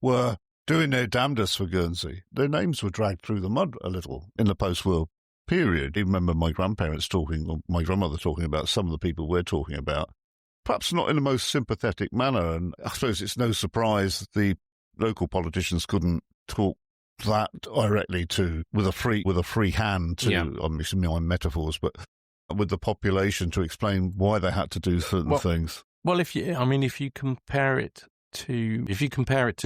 were doing their damnedest for Guernsey, their names were dragged through the mud a little in the post-war period. I remember my grandmother talking about some of the people we're talking about, perhaps not in the most sympathetic manner. And I suppose it's no surprise the local politicians couldn't talk that directly with a free hand to, I'm using my own metaphors, but with the population to explain why they had to do certain things. Well, if you compare it to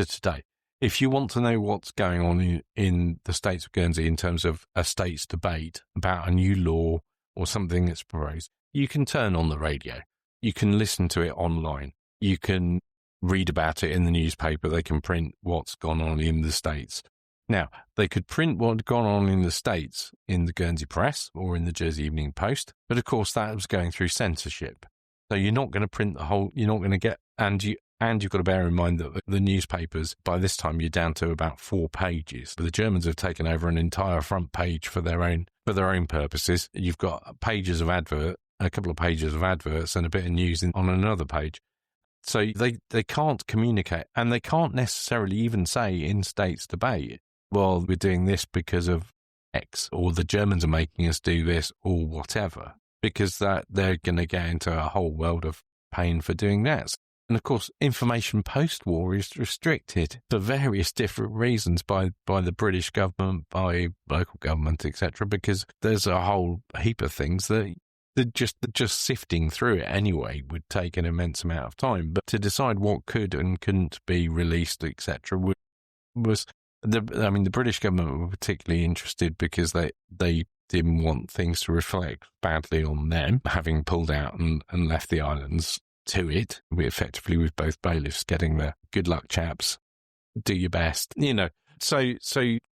today, if you want to know what's going on in the states of Guernsey in terms of a state's debate about a new law or something that's proposed, you can turn on the radio. You can listen to it online. You can read about it in the newspaper. They can print what's gone on in the States. Now, they could print what's gone on in the States in the Guernsey Press or in the Jersey Evening Post, but of course that was going through censorship. So you're not going to print the whole, you're not going to get, and you've got to bear in mind that the newspapers, by this time you're down to about 4 pages. But the Germans have taken over an entire front page for their own purposes. You've got a couple of pages of adverts and a bit of news on another page. So they can't communicate, and they can't necessarily even say in states debate, well, we're doing this because of X, or the Germans are making us do this, or whatever, because that they're going to get into a whole world of paying for doing that. And of course, information post-war is restricted for various different reasons by the British government, by local government, etc. Because there's a whole heap of things that just sifting through it anyway would take an immense amount of time. But to decide what could and couldn't be released, etc., the British government were particularly interested because they didn't want things to reflect badly on them, having pulled out and left the islands to it, effectively with both bailiffs getting the good luck, chaps, do your best, So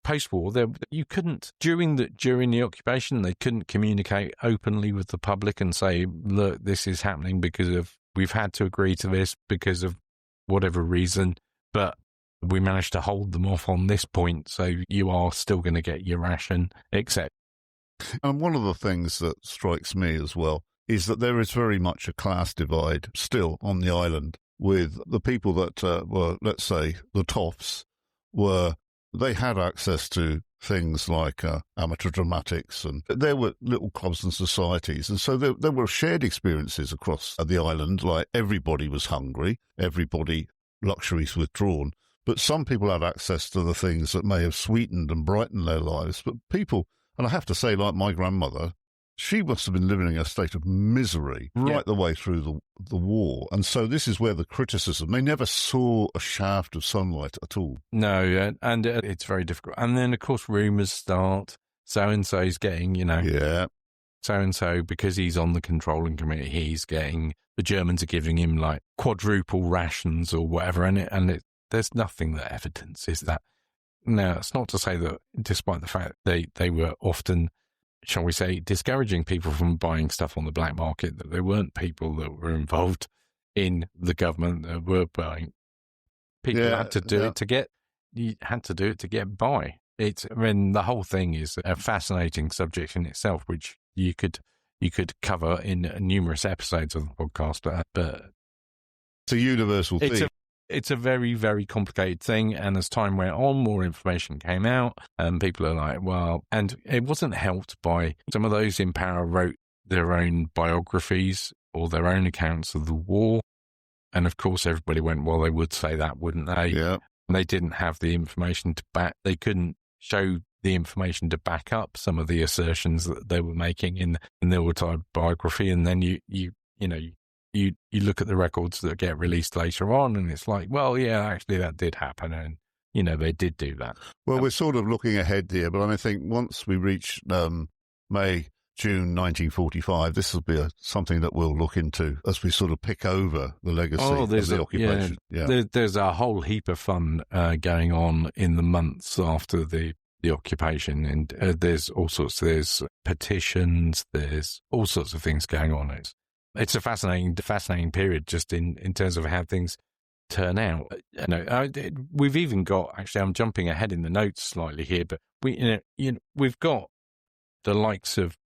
post-war, you couldn't during the occupation, they couldn't communicate openly with the public and say, look, this is happening because we've had to agree to this because of whatever reason, but we managed to hold them off on this point, so you are still going to get your ration, etc. And one of the things that strikes me as well is that there is very much a class divide still on the island, with the people that were, let's say, the toffs, they had access to things like amateur dramatics, and there were little clubs and societies, and so there were shared experiences across the island, like everybody was hungry, everybody luxuries withdrawn, but some people had access to the things that may have sweetened and brightened their lives. But people, and I have to say, like my grandmother, she must have been living in a state of misery right the way through the war. And so this is where the criticism, they never saw a shaft of sunlight at all. No, and it's very difficult. And then, of course, rumours start. So-and-so's getting, so-and-so, because he's on the controlling committee, he's getting, the Germans are giving him like quadruple rations or whatever. And there's nothing that evidences that. Now, it's not to say that, despite the fact they were often, shall we say, discouraging people from buying stuff on the black market, that there weren't people that were involved in the government that were buying. People had to do it to get by. The whole thing is a fascinating subject in itself, which you could cover in numerous episodes of the podcast. But it's a universal theme. It's a very, very complicated thing, and as time went on, more information came out, and people are like, well, and it wasn't helped by some of those in power wrote their own biographies or their own accounts of the war, and of course everybody went, well, they would say that, wouldn't they? Yeah. And they didn't have the information to back, they couldn't show the information to back up some of the assertions that they were making in their autobiography, and then you look at the records that get released later on, and it's like, well, yeah, actually that did happen, and they did do that. Well, we're sort of looking ahead here, but I think once we reach May, June 1945, this will be something that we'll look into as we sort of pick over the legacy of the occupation. There's a whole heap of fun going on in the months after the occupation, and there's petitions, there's all sorts of things going on. It's a fascinating period just in terms of how things turn out. We've even got, actually, I'm jumping ahead in the notes slightly here, but we've got the likes of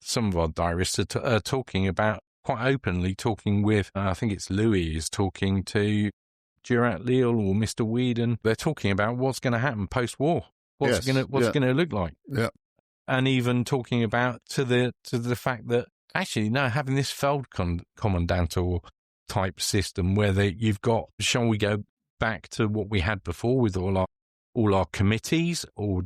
some of our diarists are talking about, quite openly talking with, I think it's Louis is talking to Durat Leal or Mr. Whedon. They're talking about what's going to happen post-war, what's going to look like. Yeah. And even talking about to the fact that, actually, no, having this Feldkommandantur type system where you've got, shall we go back to what we had before with all our committees, or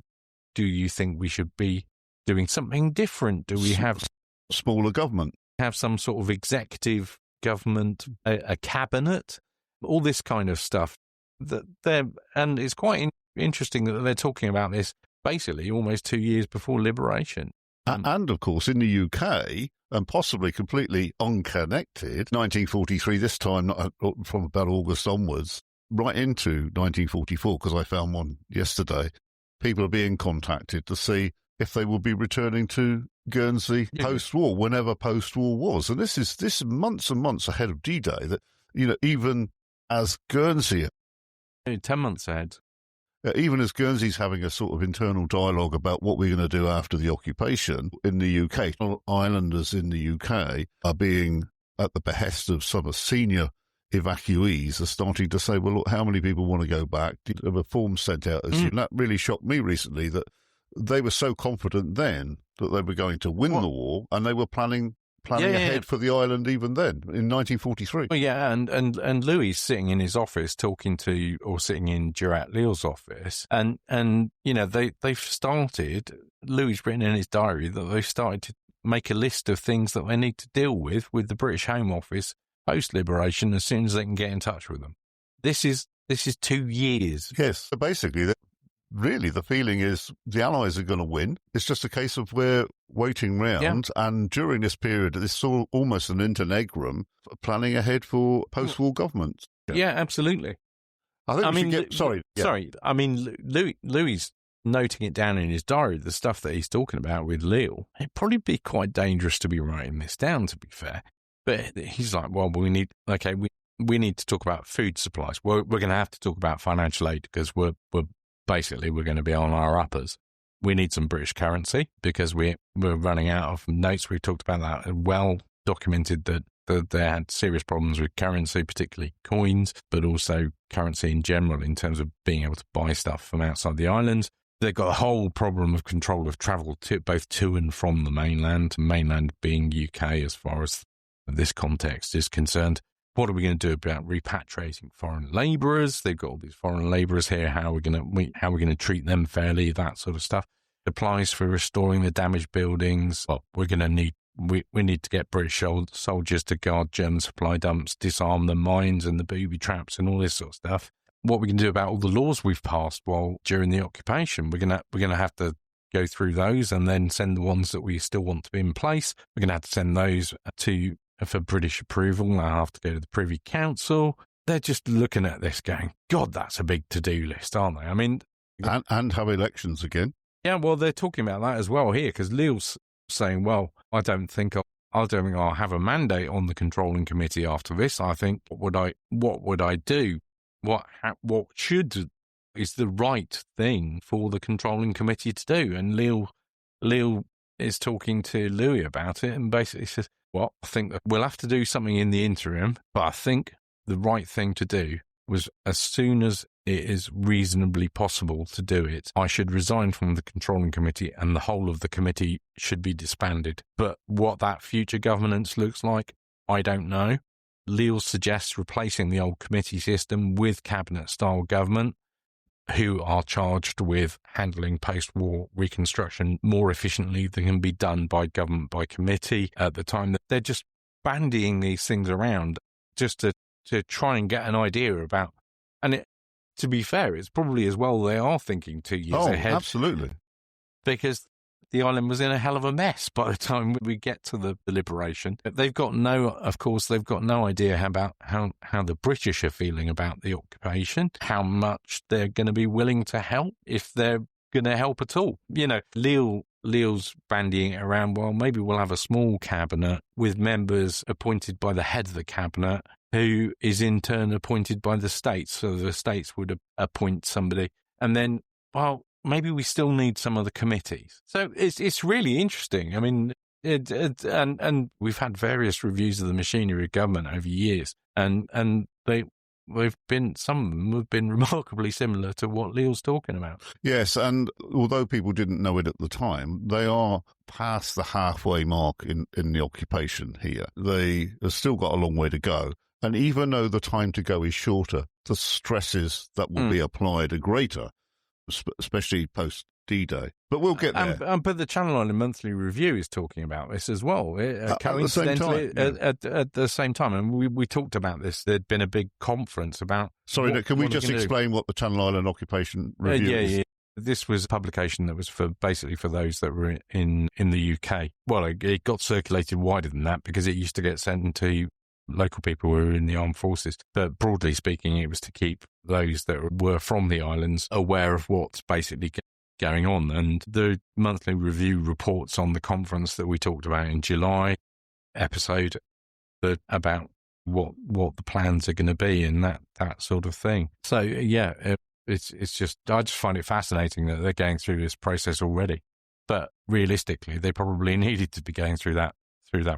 do you think we should be doing something different? Do we have smaller government? Have some sort of executive government, a cabinet, all this kind of stuff. And it's quite interesting that they're talking about this basically almost 2 years before liberation. And of course, in the UK, and possibly completely unconnected, 1943, this time from about August onwards, right into 1944, because I found one yesterday, people are being contacted to see if they will be returning to Guernsey post-war, whenever post-war was. And this is months and months ahead of D-Day, that, even as Guernsey... 10 months ahead. Even as Guernsey's having a sort of internal dialogue about what we're going to do after the occupation in the UK, islanders in the UK are being, at the behest of some senior evacuees, are starting to say, well, look, how many people want to go back? There were forms sent out as you. And that really shocked me recently, that they were so confident then that they were going to win the war, and they were planning planning ahead for the island even then, in 1943. Well, yeah, and Louis sitting in his office sitting in Durat Leal's office, and they've started, Louis written in his diary that they've started to make a list of things that they need to deal with the British Home Office post-liberation as soon as they can get in touch with them. This is 2 years. Yes, so basically, really the feeling is the Allies are going to win. It's just a case of we're waiting round, and during this period, this is almost an interregnum, planning ahead for post-war government. Yeah, absolutely. Sorry. I mean, Louis noting it down in his diary, the stuff that he's talking about with Leal. It'd probably be quite dangerous to be writing this down, to be fair. But he's like, well, we need to talk about food supplies. We're going to have to talk about financial aid because we're going to be on our uppers. We need some British currency because we're running out of notes. We've talked about that. Well documented that they had serious problems with currency, particularly coins, but also currency in general in terms of being able to buy stuff from outside the islands. They've got a whole problem of control of travel both to and from the mainland being UK as far as this context is concerned. What are we going to do about repatriating foreign labourers? They've got all these foreign labourers here. How are we going to treat them fairly? That sort of stuff. Applies for restoring the damaged buildings. Well, we need to get British soldiers to guard German supply dumps, disarm the mines and the booby traps and all this sort of stuff. What we can do about all the laws we've passed during the occupation? We're gonna have to go through those and then send the ones that we still want to be in place. We're going to have to send those for British approval. They'll have to go to the Privy Council. They're just looking at this going, God, that's a big to-do list, aren't they? I mean... And have elections again. Yeah, well, they're talking about that as well here, because Leal's saying, well, I don't think I'll have a mandate on the controlling committee after this. I think, what would I do? What is the right thing for the controlling committee to do? And Leal is talking to Louis about it and basically says, well, I think that we'll have to do something in the interim, but I think the right thing to do was as soon as it is reasonably possible to do it, I should resign from the controlling committee and the whole of the committee should be disbanded. But what that future governance looks like, I don't know. Leal suggests replacing the old committee system with cabinet-style government, who are charged with handling post-war reconstruction more efficiently than can be done by government by committee at the time. That they're just bandying these things around just to try and get an idea about. And to be fair, it's probably as well they are thinking 2 years ahead. Oh, absolutely. Because the island was in a hell of a mess by the time we get to the liberation. They've got no idea about how the British are feeling about the occupation, how much they're going to be willing to help, if they're going to help at all. You know, Leal's bandying it around, well, maybe we'll have a small cabinet with members appointed by the head of the cabinet, who is in turn appointed by the states. So the states would appoint somebody. And then, well, maybe we still need some of the committees. So it's really interesting. I mean, and we've had various reviews of the machinery of government over years, and some of them have been remarkably similar to what Leal's talking about. Yes, and although people didn't know it at the time, they are past the halfway mark in the occupation here. They have still got a long way to go. And even though the time to go is shorter, the stresses that will be applied are greater, especially post D-Day. But we'll get there. But the Channel Island Monthly Review is talking about this as well. Coincidentally, at the same time. And we talked about this. There'd been a big conference about... Sorry, can we just explain what the Channel Island Occupation Review is? Yeah. This was a publication that was for those that were in the UK. Well, it got circulated wider than that because it used to get sent to local people who were in the armed forces. But broadly speaking, it was to keep those that were from the islands aware of what's basically going on. And the monthly review reports on the conference that we talked about in July episode about what the plans are going to be and that sort of thing. So yeah, it's just, I just find it fascinating that they're going through this process already. But realistically, they probably needed to be going through that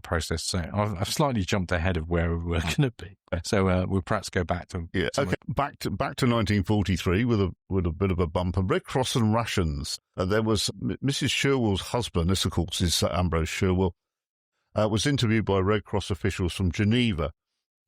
process. So I've slightly jumped ahead of where we were going to be. So we'll perhaps go back to... Yeah, okay. Back to 1943 with a bit of a bump. And Red Cross and rations. There was Mrs. Sherwell's husband. This, of course, is Sir Ambrose Sherwell. was interviewed by Red Cross officials from Geneva,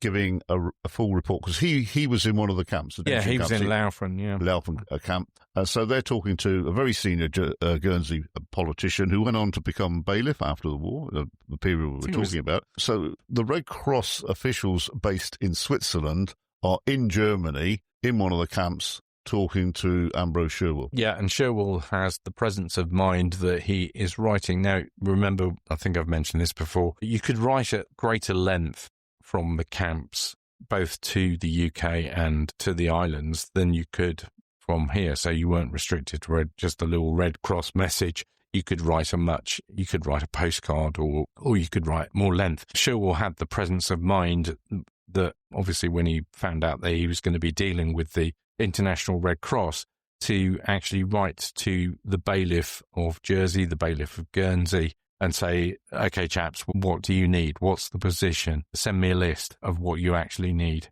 giving a full report, because he was in one of the camps. He was in Laufen, camp. So they're talking to a very senior Guernsey politician who went on to become bailiff after the war, the period we were talking about. So the Red Cross officials based in Switzerland are in Germany, in one of the camps, talking to Ambrose Sherwell. Yeah, and Sherwell has the presence of mind that he is writing. Now, remember, I think I've mentioned this before, you could write at greater length from the camps, both to the UK and to the islands, than you could from here. So you weren't restricted to just a little Red Cross message. You could write a postcard, or you could write more length. Sherwell had the presence of mind that, obviously, when he found out that he was going to be dealing with the International Red Cross, to actually write to the bailiff of Jersey, the bailiff of Guernsey, and say, okay, chaps, what do you need? What's the position? Send me a list of what you actually need.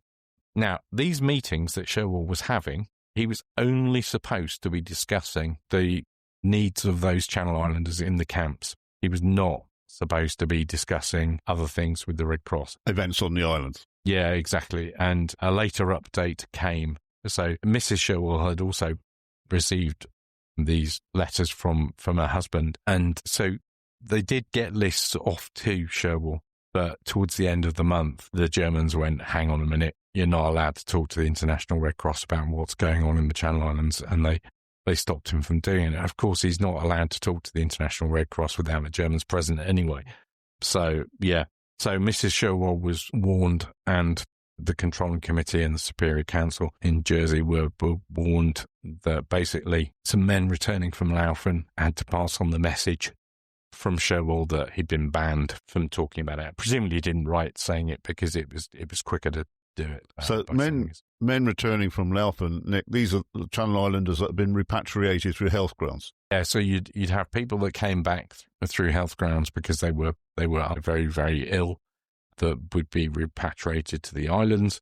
Now, these meetings that Sherwell was having, he was only supposed to be discussing the needs of those Channel Islanders in the camps. He was not supposed to be discussing other things with the Red Cross. Events on the islands. Yeah, exactly. And a later update came. So Mrs. Sherwell had also received these letters from her husband. And so they did get lists off to Sherwell, but towards the end of the month, the Germans went, hang on a minute, you're not allowed to talk to the International Red Cross about what's going on in the Channel Islands, and they stopped him from doing it. Of course, he's not allowed to talk to the International Red Cross without the Germans present anyway. So, yeah. So Mrs. Sherwell was warned, and the Controlling Committee and the Superior Council in Jersey were warned that basically some men returning from Laufen had to pass on the message from Sherwell that he'd been banned from talking about it. Presumably he didn't write saying it because it was quicker to do it. So men returning from Laufen, Nick, these are the Channel Islanders that have been repatriated through health grounds. Yeah, so you'd have people that came back through health grounds because they were very, very ill, that would be repatriated to the islands.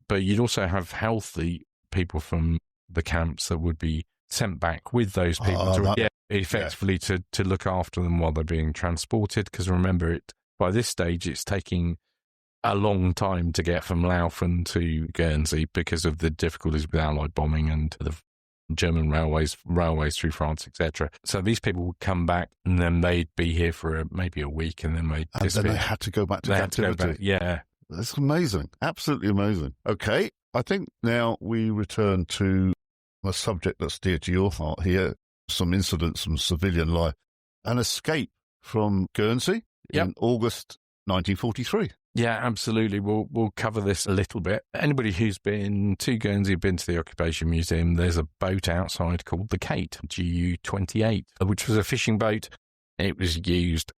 But you'd also have healthy people from the camps that would be sent back with those people effectively to look after them while they're being transported. Because remember, by this stage, it's taking a long time to get from Laufen to Guernsey because of the difficulties with Allied bombing and the German railways through France, etc. So these people would come back, and then they'd be here for maybe a week, and then they'd disappear. And then they had to go back to captivity. Yeah. That's amazing. Absolutely amazing. Okay, I think now we return to a subject that's dear to your heart here, some incidents from civilian life. An escape from Guernsey in August 1943. Yeah, absolutely. We'll cover this a little bit. Anybody who's been to Guernsey, been to the Occupation Museum, there's a boat outside called the Kate, GU-28, which was a fishing boat. It was used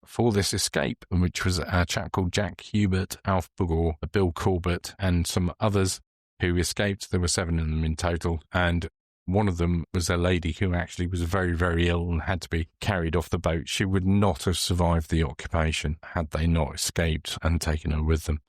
for this escape, which was a chap called Jack Hubert, Alf Bugor, Bill Corbett, and some others who escaped. There were 7 of them in total, and one of them was a lady who actually was very, very ill and had to be carried off the boat. She would not have survived the occupation had they not escaped and taken her with them.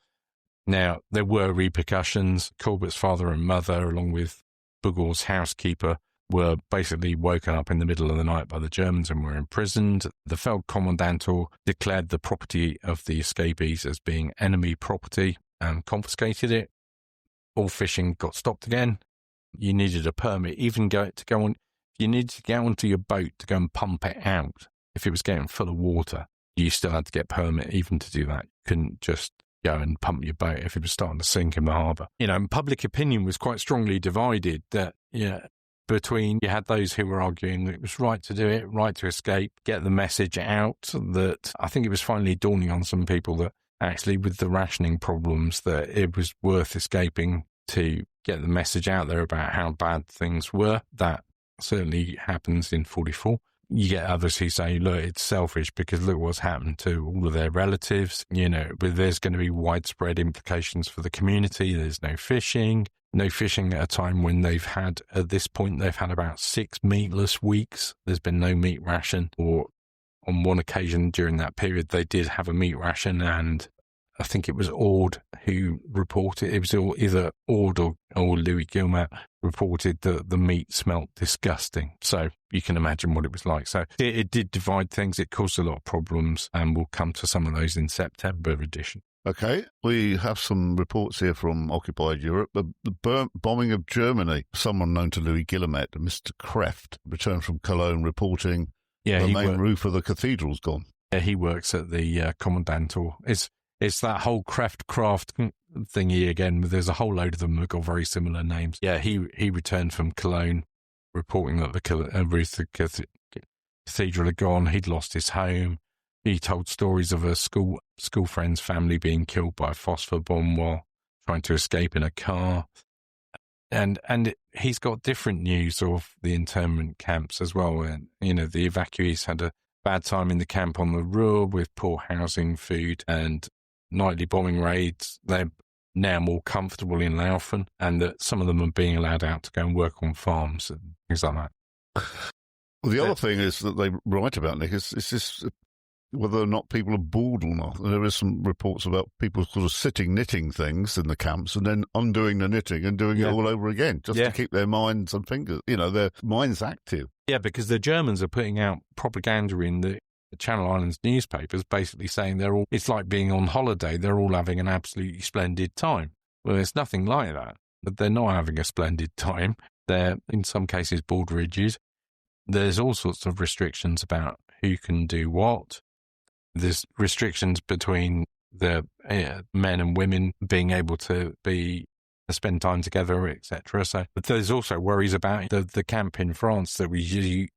Now, there were repercussions. Corbett's father and mother, along with Bugor's housekeeper, were basically woken up in the middle of the night by the Germans and were imprisoned. The Feldkommandantur declared the property of the escapees as being enemy property and confiscated it. All fishing got stopped again. You needed a permit, you needed to get onto your boat to go and pump it out. If it was getting full of water, you still had to get a permit even to do that. You couldn't just go and pump your boat if it was starting to sink in the harbour. And public opinion was quite strongly divided between, you had those who were arguing that it was right to do it, right to escape, get the message out, that I think it was finally dawning on some people that actually with the rationing problems that it was worth escaping to get the message out there about how bad things were. That certainly happens in 44. You get others who say, look, it's selfish because look what's happened to all of their relatives. But there's going to be widespread implications for the community. There's no fishing at a time when at this point, they've had about 6 meatless weeks. There's been no meat ration, or on one occasion during that period, they did have a meat ration, and I think it was Ord who reported, it was either Ord or or Louis Guillemette reported that the meat smelt disgusting. So you can imagine what it was like. So it did divide things. It caused a lot of problems, and we'll come to some of those in September edition. Okay, we have some reports here from occupied Europe. The bombing of Germany. Someone known to Louis Guillemette, Mr. Kreft, returned from Cologne reporting the main roof of the cathedral's gone. Yeah, he works at the Kommandantur. It's that whole Craft thingy again. There's a whole load of them who've got very similar names. Yeah, he returned from Cologne reporting that the roof of the cathedral had gone. He'd lost his home. He told stories of a school friend's family being killed by a phosphor bomb while trying to escape in a car. And he's got different news of the internment camps as well. And, the evacuees had a bad time in the camp on the Ruhr with poor housing, food, and nightly bombing raids. They're now more comfortable in Laufen, and that some of them are being allowed out to go and work on farms and things like that. Well, the other thing is that they write about, Nick, is this whether or not people are bored or not. There is some reports about people sort of sitting knitting things in the camps and then undoing the knitting and doing it all over again just to keep their minds and fingers, their minds active. Yeah, because the Germans are putting out propaganda in the Channel Islands newspapers basically saying it's like being on holiday. They're all having an absolutely splendid time. Well, it's nothing like that. But they're not having a splendid time. They're, in some cases, board ridges. There's all sorts of restrictions about who can do what. There's restrictions between the men and women being able to spend time together, etc. So there's also worries about the camp in France that we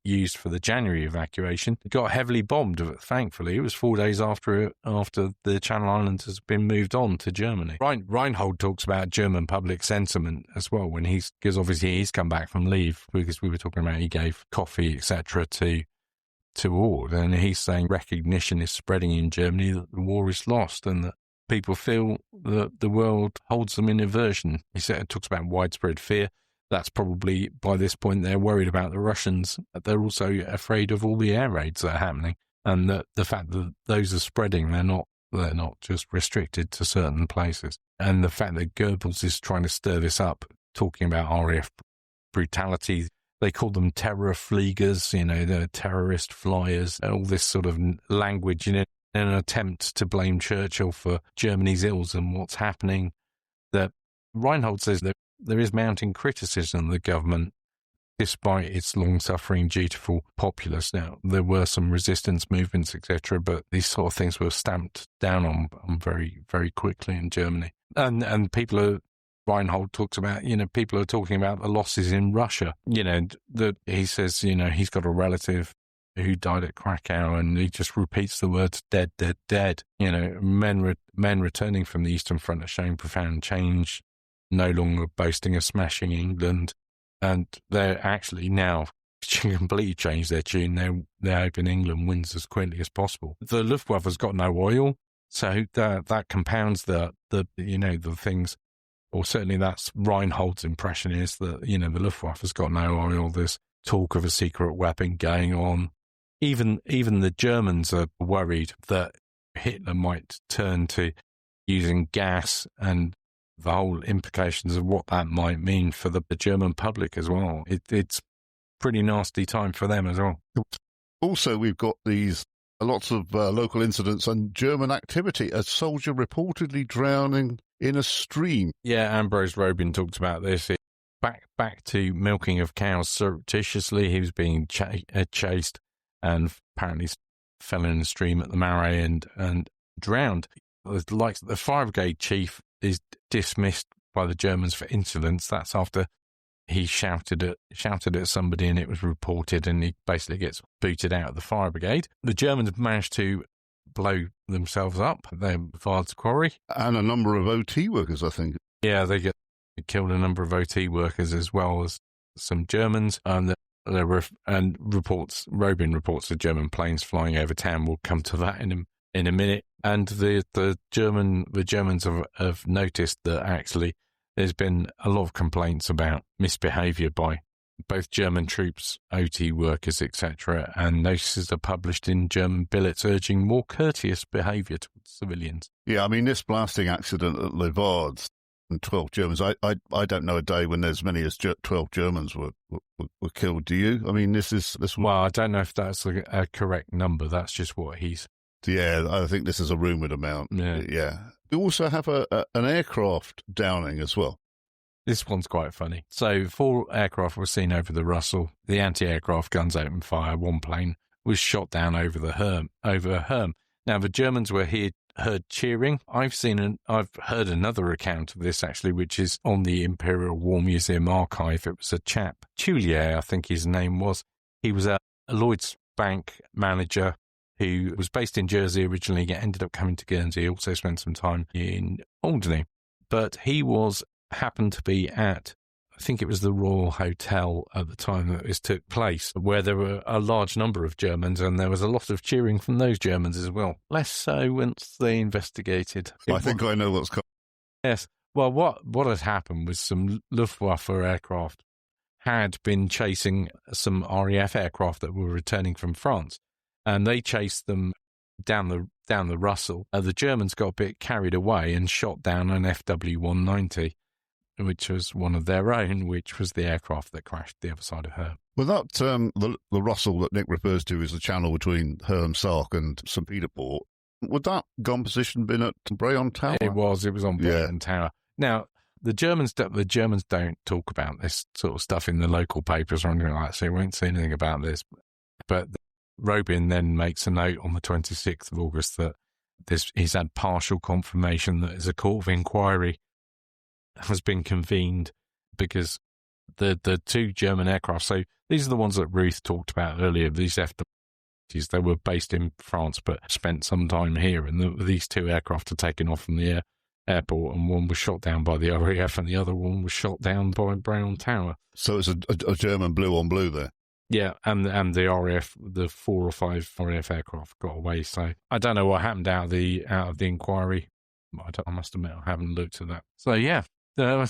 used for the January evacuation. It got heavily bombed, thankfully. It was 4 days after the Channel Islands has been moved on to Germany. Reinhold talks about German public sentiment as well, because obviously he's come back from leave, because we were talking about he gave coffee, etc. to all, and he's saying recognition is spreading in Germany that the war is lost and that people feel that the world holds them in aversion. He talks about widespread fear. That's probably, by this point, they're worried about the Russians. They're also afraid of all the air raids that are happening, and that the fact that those are spreading, they're not just restricted to certain places. And the fact that Goebbels is trying to stir this up, talking about RAF brutality. They call them terror fliegers, the terrorist flyers, all this sort of language in an attempt to blame Churchill for Germany's ills and what's happening. That Reinhold says that there is mounting criticism of the government despite its long-suffering, dutiful populace. Now, there were some resistance movements, etc., but these sort of things were stamped down on very, very quickly in Germany. And people are... Reinhold talks about, people are talking about the losses in Russia. That he says, he's got a relative who died at Krakow, and he just repeats the words "dead, dead, dead." Men returning from the Eastern Front are showing profound change, no longer boasting of smashing England, and they're actually now completely changed their tune. They're hoping England wins as quickly as possible. The Luftwaffe's got no oil, so that compounds the things. Or certainly that's Reinhold's impression, is that, the Luftwaffe's got no oil. There's talk of a secret weapon going on. Even the Germans are worried that Hitler might turn to using gas, and the whole implications of what that might mean for the German public as well. It's pretty nasty time for them as well. Also, we've got lots of local incidents and German activity. A soldier reportedly drowning in a stream. Yeah, Ambrose Robin talked about this. Back to milking of cows surreptitiously. He was being chased and apparently fell in a stream at the Marais and drowned. Like the fire brigade chief is dismissed by the Germans for insolence. That's after he shouted at somebody and it was reported, and he basically gets booted out of the fire brigade. The Germans managed to blow themselves up. They fired the quarry. And a number of OT workers, I think. Yeah, they killed a number of OT workers as well as some Germans. And Robin reports the German planes flying over town. We'll come to that in a minute. And the Germans have noticed that actually there's been a lot of complaints about misbehaviour by both German troops, OT workers, etc., and notices are published in German billets urging more courteous behaviour towards civilians. Yeah, I mean, this blasting accident at Le Vard's, and 12 Germans. I don't know a day when as many as 12 Germans were killed. Do you? I mean, this. Well, I don't know if that's a correct number. That's just what he's. Yeah, I think this is a rumoured amount. Yeah. We also have an aircraft downing as well. This one's quite funny. So 4 aircraft were seen over the Russell. The anti-aircraft guns opened fire. 1 plane was shot down over Herm. Now, the Germans were heard cheering. I've heard another account of this, actually, which is on the Imperial War Museum archive. It was a chap, Tullier, I think his name was. He was a Lloyd's Bank manager who was based in Jersey originally, ended up coming to Guernsey, also spent some time in Alderney. But he happened to be at, I think it was the Royal Hotel at the time that this took place, where there were a large number of Germans, and there was a lot of cheering from those Germans as well. Less so once they investigated. I think I know what's coming. Yes. Well, what had happened was some Luftwaffe aircraft had been chasing some RAF aircraft that were returning from France, and they chased them down the Russell. The Germans got a bit carried away and shot down an FW-190, which was one of their own, which was the aircraft that crashed the other side of Herm. Well, that the Russell that Nick refers to is the channel between Herm Sark and St. Peter Port. Would that gun position been at Brayon Tower? It was on Brayon Tower. Now, the Germans don't talk about this sort of stuff in the local papers or anything like that, so you won't see anything about this. But Robin then makes a note on the 26th of August that he's had partial confirmation that as a court of inquiry has been convened because the 2 German aircraft, so these are the ones that Ruth talked about earlier, these FWs, they were based in France but spent some time here, and these 2 aircraft are taken off from the airport, and one was shot down by the RAF and the other one was shot down by Brayon Tower. So it's a German blue on blue there. Yeah, and the RAF, the 4 or 5 RAF aircraft got away. So I don't know what happened out of the inquiry. I must admit I haven't looked at that. So yeah, they were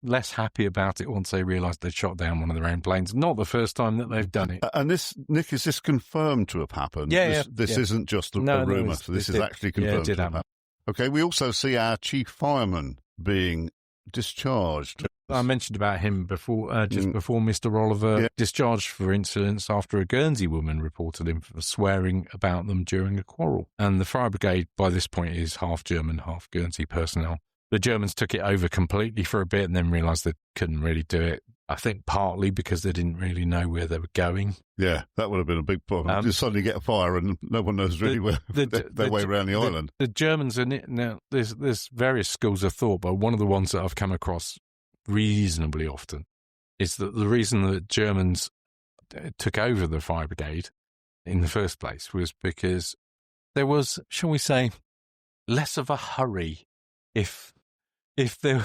less happy about it once they realised they'd shot down one of their own planes. Not the first time that they've done it. And this, Nick, is this confirmed to have happened? This isn't just a rumour. So this is actually confirmed to have happened. Okay, we also see our chief fireman being discharged. I mentioned about him before, before Mr. Oliver discharged for incidents after a Guernsey woman reported him for swearing about them during a quarrel. And the fire brigade, by this point, is half German, half Guernsey personnel. The Germans took it over completely for a bit and then realised they couldn't really do it. I think partly because they didn't really know where they were going. Yeah, that would have been a big problem. You suddenly get a fire and no one knows really where their way around the island. The Germans, now there's various schools of thought, but one of the ones that I've come across reasonably often is that the reason that Germans took over the fire brigade in the first place was because there was, shall we say, less of a hurry if there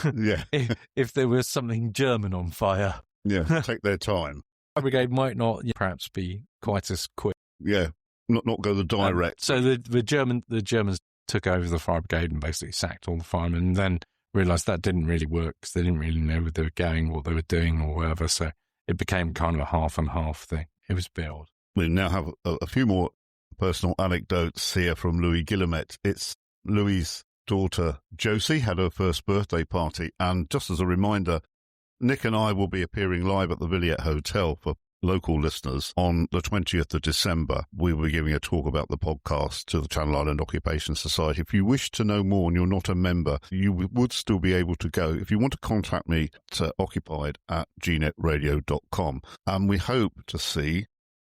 was something German on fire. Yeah, take their time. Fire brigade might not perhaps be quite as quick. Yeah, not go the direct. So the Germans took over the fire brigade and basically sacked all the firemen, and then realised that didn't really work because they didn't really know where they were going, what they were doing, or whatever. So it became kind of a half and half thing. It was a bit odd. We now have a few more personal anecdotes here from Louis Guillemette. It's Louis's daughter Josie had her first birthday party, and just as a reminder, Nick and I will be appearing live at the Villiers Hotel for local listeners on the 20th of December. We will be giving a talk about the podcast to the Channel Island Occupation Society. If you wish to know more and you're not a member, you would still be able to go. If you want to contact me, it's occupied@gnetradio.com. And we hope to see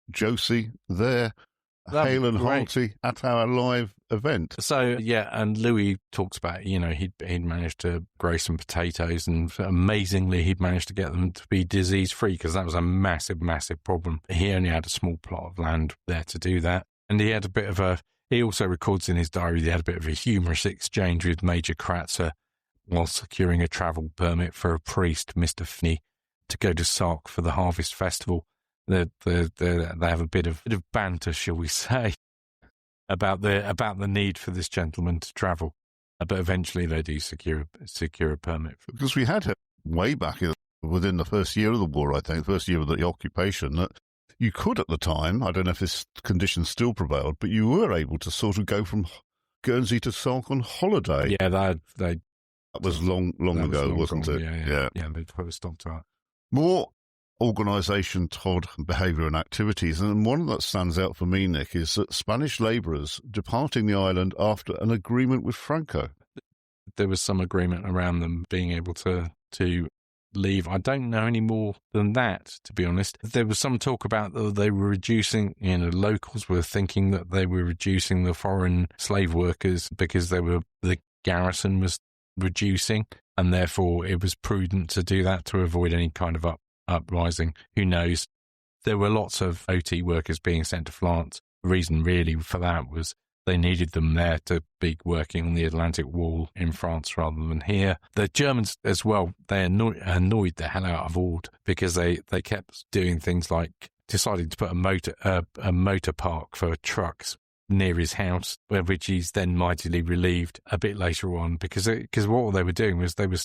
Josie there, hale and hearty, at our live event. So, yeah, and Louis talks about, he'd managed to grow some potatoes, and amazingly, he'd managed to get them to be disease-free, because that was a massive, massive problem. He only had a small plot of land there to do that. And he had he also records in his diary, he had a bit of a humorous exchange with Major Kratzer while securing a travel permit for a priest, Mr. Finney, to go to Sark for the Harvest Festival. They have a bit of banter, shall we say, about the need for this gentleman to travel, but eventually they do secure a permit. Because we had way back within the first year of the war, I think, the first year of the occupation, that you could at the time, I don't know if this condition still prevailed, but you were able to sort of go from Guernsey to Sark on holiday. Yeah, they That was long ago, wasn't it? Yeah, they put a stop to that. More organisation toward behaviour and activities, and one that stands out for me, Nick, is that Spanish labourers departing the island after an agreement with Franco. There was some agreement around them being able to leave. I don't know any more than that, to be honest. There was some talk about that they were reducing, locals were thinking that they were reducing the foreign slave workers because the garrison was reducing, and therefore it was prudent to do that to avoid any kind of uprising. Who knows? There were lots of OT workers being sent to France. The reason really for that was they needed them there to be working on the Atlantic Wall in France rather than here. The Germans as well, they annoyed the hell out of Ord because they kept doing things like deciding to put a motor park for trucks near his house, which he's then mightily relieved a bit later on because what they were doing was they were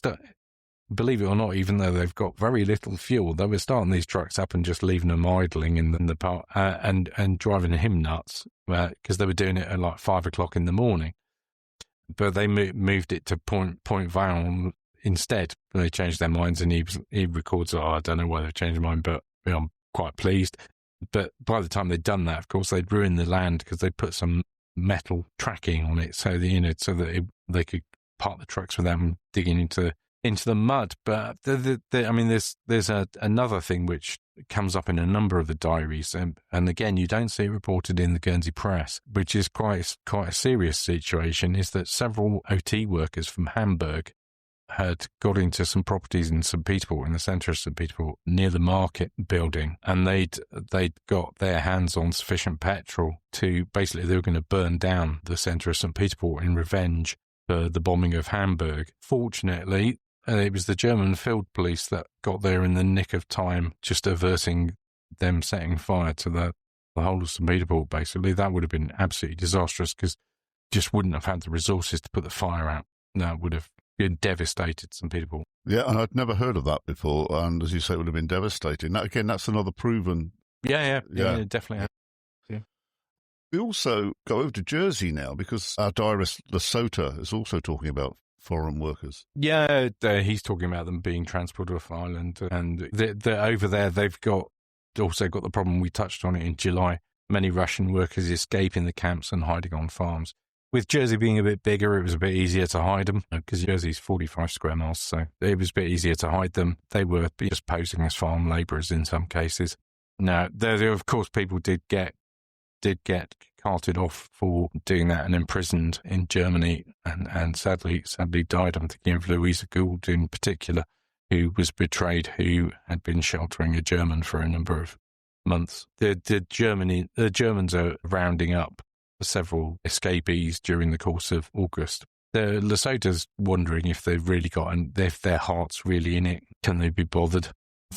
believe it or not, even though they've got very little fuel, they were starting these trucks up and just leaving them idling in the park and driving him nuts because they were doing it at like 5 o'clock in the morning. But they moved it to Point Vaillant instead. They changed their minds, and he records, I don't know why they've changed their mind, but I'm quite pleased. But by the time they'd done that, of course, they'd ruined the land because they put some metal tracking on it so that they could park the trucks without them digging into the mud. But there's another thing which comes up in a number of the diaries, and again you don't see it reported in the Guernsey press, which is quite a serious situation, is that several OT workers from Hamburg had got into some properties in St. Peterport, in the centre of St. Peterport, near the market building, and they'd got their hands on sufficient petrol to basically they were going to burn down the centre of St. Peterport in revenge for the bombing of Hamburg. Fortunately, it was the German field police that got there in the nick of time, just averting them setting fire to the whole of St. Peterport, basically. That would have been absolutely disastrous because just wouldn't have had the resources to put the fire out. That would have been devastated St. Peterport. Yeah, and I'd never heard of that before, and as you say, it would have been devastating. That, again, that's another proven... Yeah, definitely. Yeah. We also go over to Jersey now because our diarist Lesotho is also talking about foreign workers. Yeah, he's talking about them being transported off island, and they're over there. They've also got the problem, we touched on it in July, many Russian workers escaping the camps and hiding on farms. With Jersey being a bit bigger, it was a bit easier to hide them because Jersey's 45 square miles, so it was a bit easier to hide them. They were just posing as farm labourers in some cases. Now, there of course people did get carted off for doing that and imprisoned in Germany and sadly died. I'm thinking of Louisa Gould in particular, who was betrayed, who had been sheltering a German for a number of months. The Germans are rounding up several escapees during the course of August. Lesotho's wondering if they've really if their heart's really in it, can they be bothered?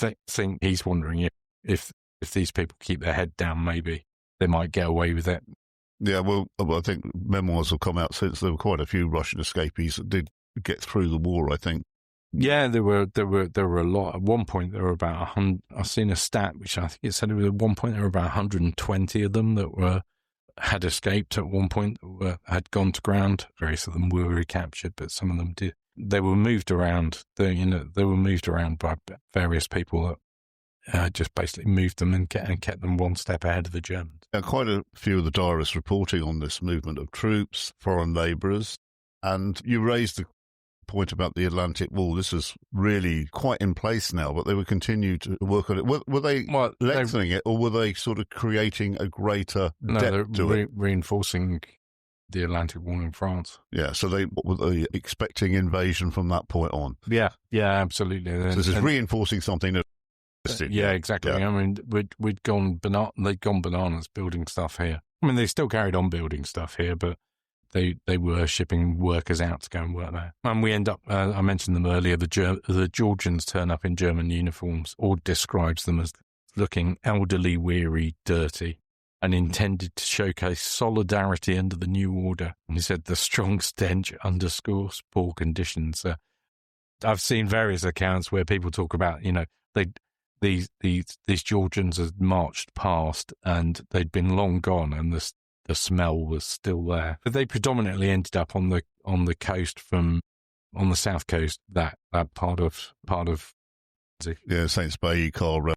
I think he's wondering if these people keep their head down, maybe they might get away with it. Yeah, well, I think memoirs have come out since. There were quite a few Russian escapees that did get through the war, I think. Yeah, there were a lot. At one point, there were about 100. I've seen a stat which I think it said at one point there were about 120 of them that had escaped at one point, had gone to ground. Various of them were recaptured, but some of them did. They were moved around. They were moved around by various people that just basically moved them and kept them one step ahead of the Germans. Quite a few of the diarists reporting on this movement of troops, foreign labourers, and you raised the point about the Atlantic Wall. This is really quite in place now, but they would continue to work on it. Were they lengthening it, or were they sort of creating a greater depth to it? Reinforcing the Atlantic Wall in France. Yeah, so were they expecting invasion from that point on? Yeah, absolutely. So this is reinforcing something that... Yeah, exactly. Yeah. I mean, they'd gone bananas building stuff here. I mean, they still carried on building stuff here, but they were shipping workers out to go and work there. And we end up, I mentioned them earlier, the Georgians turn up in German uniforms. Ord describes them as looking elderly, weary, dirty, and intended to showcase solidarity under the new order. And he said the strong stench underscores poor conditions. I've seen various accounts where people talk about, these Georgians had marched past and they'd been long gone and the smell was still there. But they predominantly ended up on the coast from on the south coast, that part of Yeah, Saints Bay, Carl.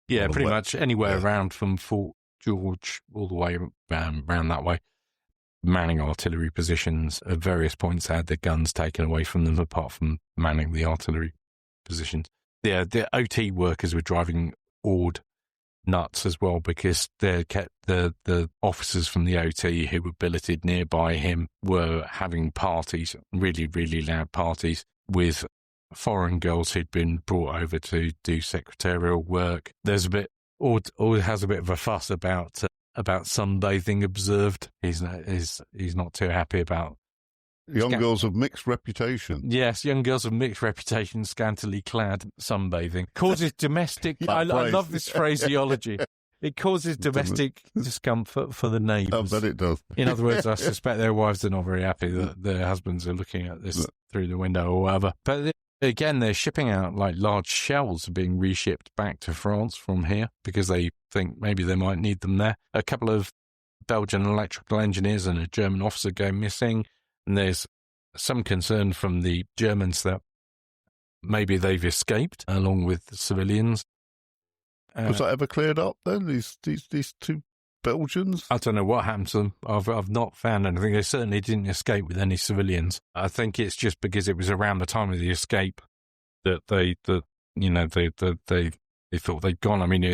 Yeah, pretty much anywhere around from Fort George all the way around that way. Manning artillery positions at various points had their guns taken away from them, apart from manning the artillery positions. The OT workers were driving Ord nuts as well, because they kept the officers from the OT who were billeted nearby him were having parties, really, really loud parties, with foreign girls who'd been brought over to do secretarial work. There's a bit, Ord has a bit of a fuss about sunbathing observed. He's not too happy about young girls of mixed reputation. Yes, young girls of mixed reputation, scantily clad, sunbathing. Causes domestic... I love this phraseology. It causes domestic discomfort for the neighbours. I bet it does. In other words, I suspect their wives are not very happy that their husbands are looking at this through the window or whatever. But again, they're shipping out like large shells being reshipped back to France from here because they think maybe they might need them there. A couple of Belgian electrical engineers and a German officer go missing. And there's some concern from the Germans that maybe they've escaped along with the civilians. Was that ever cleared up then? These two Belgians? I don't know what happened to them. I've not found anything. They certainly didn't escape with any civilians. I think it's just because it was around the time of the escape that they thought they'd gone. I mean,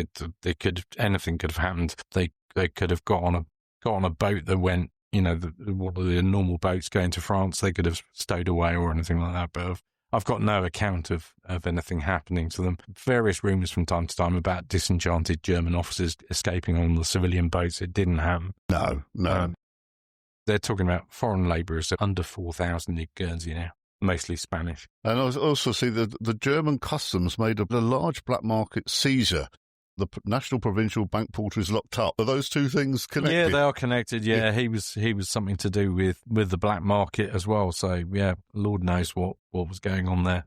anything could have happened. They could have got on a boat that went. One of the normal boats going to France, they could have stowed away or anything like that. But I've got no account of anything happening to them. Various rumours from time to time about disenchanted German officers escaping on the civilian boats. It didn't happen. No. They're talking about foreign labourers, under 4,000 in Guernsey now, mostly Spanish. And I also see that the German customs made a large black market seizure. The National Provincial Bank Porter is locked up. Are those two things connected? Yeah, they are connected. Yeah, he was something to do with the black market as well. So, yeah, Lord knows what was going on there.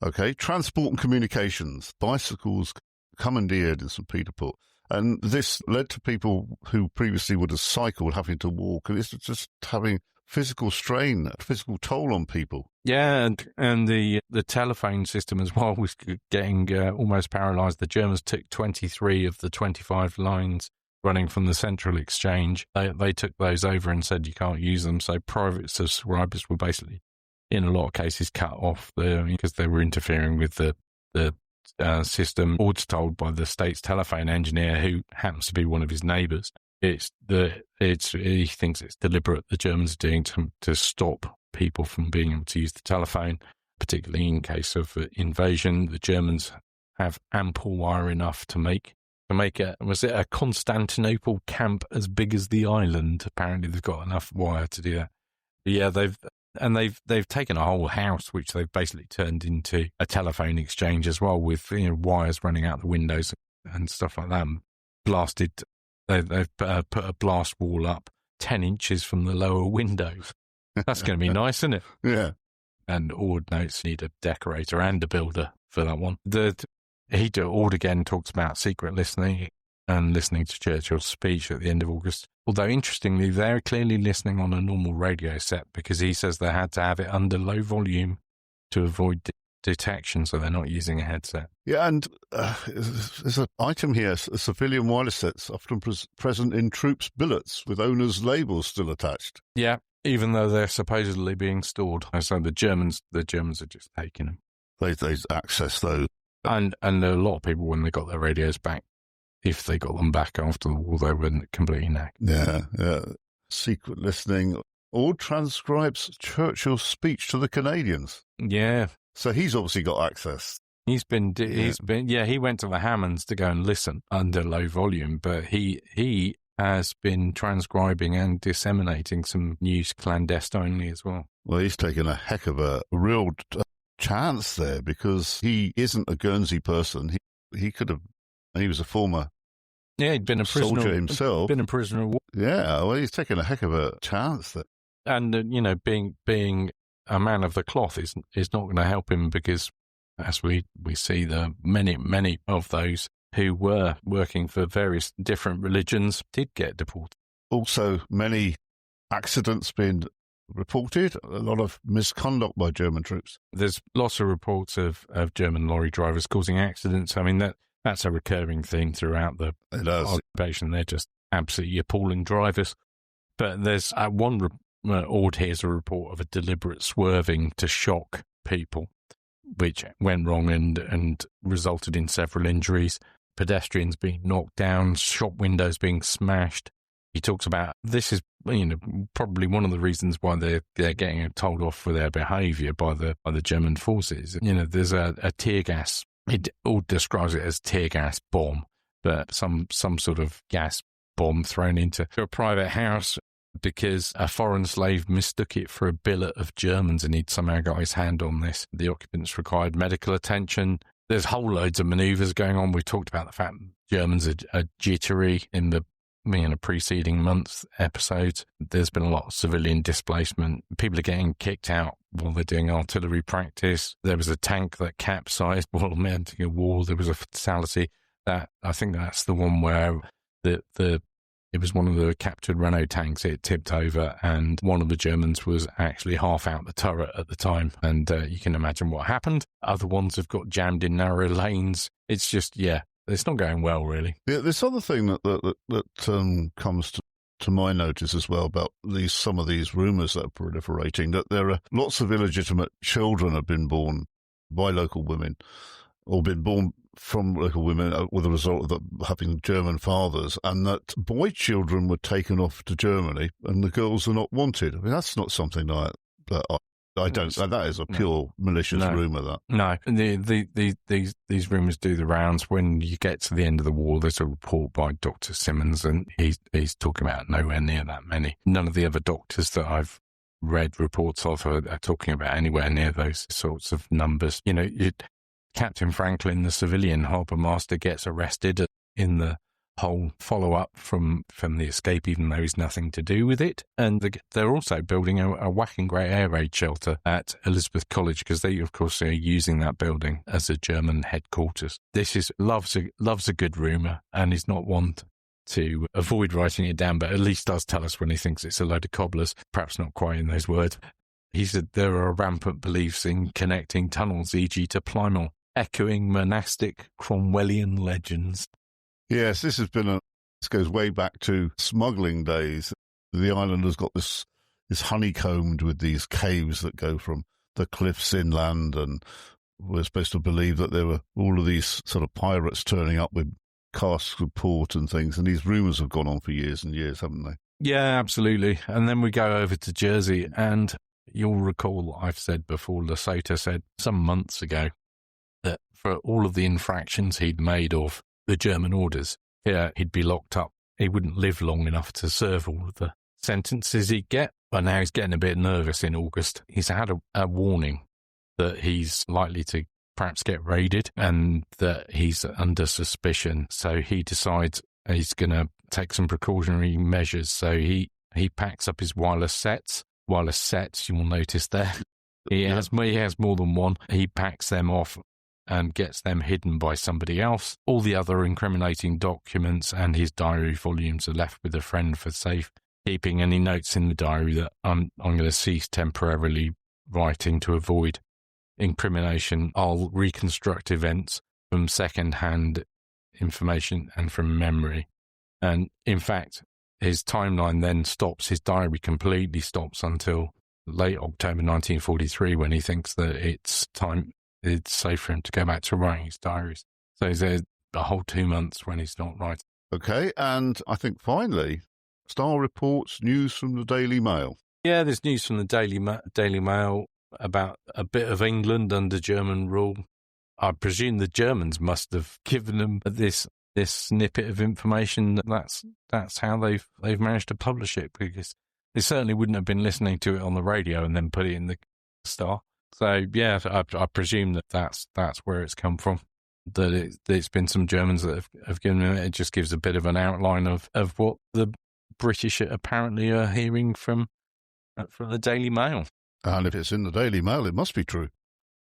Okay, transport and communications. Bicycles commandeered in St. Peter Port. And this led to people who previously would have cycled having to walk. And it's just having physical strain, physical toll on people. Yeah, and the telephone system as well was getting almost paralysed. The Germans took 23 of the 25 lines running from the central exchange. They took those over and said you can't use them. So private subscribers were basically, in a lot of cases, cut off because they were interfering with the system. Ord's told by the state's telephone engineer, who happens to be one of his neighbours, he thinks it's deliberate. The Germans are doing to stop people from being able to use the telephone, particularly in case of invasion. The Germans have ample wire enough to make a Constantinople camp as big as the island. Apparently, they've got enough wire to do that. But yeah, they've taken a whole house, which they've basically turned into a telephone exchange as well, with wires running out the windows and stuff like that. Blasted. They've put a blast wall up 10 inches from the lower windows. That's going to be nice, isn't it? Yeah. And Ord notes need a decorator and a builder for that one. Ord again talks about secret listening and listening to Churchill's speech at the end of August. Although, interestingly, they're clearly listening on a normal radio set, because he says they had to have it under low volume to avoid detection, so they're not using a headset. Yeah, and there's an item here, a civilian wireless sets often present in troops' billets with owners' labels still attached. Yeah, even though they're supposedly being stored. So the Germans are just taking them. They access those. And a lot of people, when they got their radios back, if they got them back after the war, they were completely knackered. Yeah. Secret listening. Ord transcribes Churchill's speech to the Canadians. Yeah. So he's obviously got access. He went to the Hammonds to go and listen under low volume, but he has been transcribing and disseminating some news clandestinely as well. Well, he's taken a heck of a real chance there, because he isn't a Guernsey person. He could have. He was a former. Yeah, he'd been a prisoner soldier himself. Been a prisoner of war. Yeah, well, he's taken a heck of a chance there. And being a man of the cloth is not going to help him, because, as we see, the many of those who were working for various different religions did get deported. Also, many accidents being reported, a lot of misconduct by German troops. There's lots of reports of German lorry drivers causing accidents. I mean, that's a recurring theme throughout the occupation. They're just absolutely appalling drivers. But there's one Ord here's a report of a deliberate swerving to shock people, which went wrong and resulted in several injuries. Pedestrians being knocked down, shop windows being smashed. He talks about this is, probably one of the reasons why they're getting told off for their behaviour by the German forces. There's a tear gas. It all describes it as tear gas bomb, but some sort of gas bomb thrown into a private house because a foreign slave mistook it for a billet of Germans and he'd somehow got his hand on this. The occupants required medical attention. There's whole loads of manoeuvres going on. We talked about the fact Germans are jittery in the preceding month's episodes. There's been a lot of civilian displacement. People are getting kicked out while they're doing artillery practice. There was a tank that capsized while mounting a wall. There was a fatality. I think that's the one where it was one of the captured Renault tanks. It tipped over and one of the Germans was actually half out the turret at the time. And you can imagine what happened. Other ones have got jammed in narrow lanes. It's just, it's not going well, really. Yeah, this other thing that comes to my notice as well about some of these rumours that are proliferating, that there are lots of illegitimate children have been born by local women or been born from local women with a result of having German fathers, and that boy children were taken off to Germany and the girls are not wanted. I mean, that's not something that I don't. That is a pure malicious rumour. That no, these rumours do the rounds. When you get to the end of the war, there's a report by Dr. Simmons, and he's talking about nowhere near that many. None of the other doctors that I've read reports of are talking about anywhere near those sorts of numbers. Captain Franklin, the civilian harbour master, gets arrested in the whole follow-up from the escape, even though he's nothing to do with it. And they're also building a whacking great air raid shelter at Elizabeth College because they, of course, are using that building as a German headquarters. This loves a good rumour, and he's not one to avoid writing it down, but at least does tell us when he thinks it's a load of cobblers, perhaps not quite in those words. He said there are rampant beliefs in connecting tunnels, e.g. to Plymouth, echoing monastic Cromwellian legends. Yes, this goes way back to smuggling days. The island has got this honeycombed with these caves that go from the cliffs inland, and we're supposed to believe that there were all of these sort of pirates turning up with casks of port and things, and these rumours have gone on for years and years, haven't they? Yeah, absolutely. And then we go over to Jersey, and you'll recall I've said before, Lesotho said some months ago that for all of the infractions he'd made of the German orders, he'd be locked up. He wouldn't live long enough to serve all of the sentences he'd get. But now he's getting a bit nervous in August. He's had a warning that he's likely to perhaps get raided and that he's under suspicion. So he decides he's going to take some precautionary measures. So he packs up his wireless sets. Wireless sets, you will notice there. He has more than one. He packs them off and gets them hidden by somebody else. All the other incriminating documents and his diary volumes are left with a friend for safekeeping, and he notes in the diary that I'm going to cease temporarily writing to avoid incrimination. I'll reconstruct events from second-hand information and from memory. And in fact, his timeline then stops, his diary completely stops until late October 1943 when he thinks that it's safe for him to go back to writing his diaries. So he's there a whole 2 months when he's not writing. Okay, and I think finally, Star reports news from the Daily Mail. Yeah, there's news from the Daily Mail about a bit of England under German rule. I presume the Germans must have given them this snippet of information. That's how they've managed to publish it, because they certainly wouldn't have been listening to it on the radio and then put it in the Star. So, yeah, I presume that's where it's come from, that it's been some Germans that have given it. It just gives a bit of an outline of what the British apparently are hearing from the Daily Mail. And if it's in the Daily Mail, it must be true.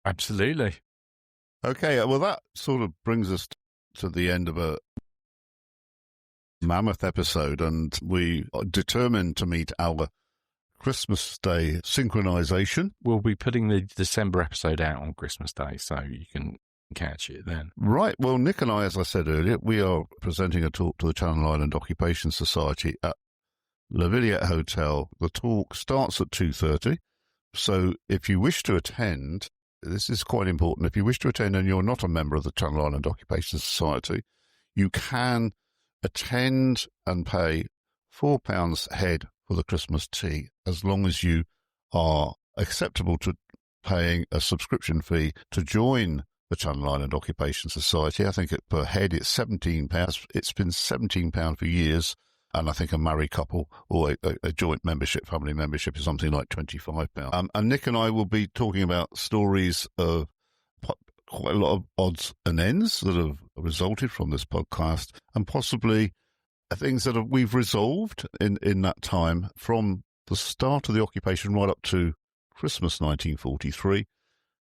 Absolutely. Okay, well, that sort of brings us to the end of a mammoth episode, and we are determined to meet our Christmas Day synchronization. We'll be putting the December episode out on Christmas Day, so you can catch it then. Right. Well, Nick and I, as I said earlier, we are presenting a talk to the Channel Island Occupation Society at La Villette Hotel. The talk starts at 2:30. So if you wish to attend, this is quite important. If you wish to attend and you're not a member of the Channel Island Occupation Society, you can attend and pay £4 head for the Christmas tea, as long as you are acceptable to paying a subscription fee to join the Channel Island Occupation Society. I think per head it's £17. It's been £17 for years. And I think a married couple or a joint membership, family membership, is something like £25. And Nick and I will be talking about stories of quite a lot of odds and ends that have resulted from this podcast, and possibly things that we've resolved in that time from the start of the occupation right up to Christmas 1943,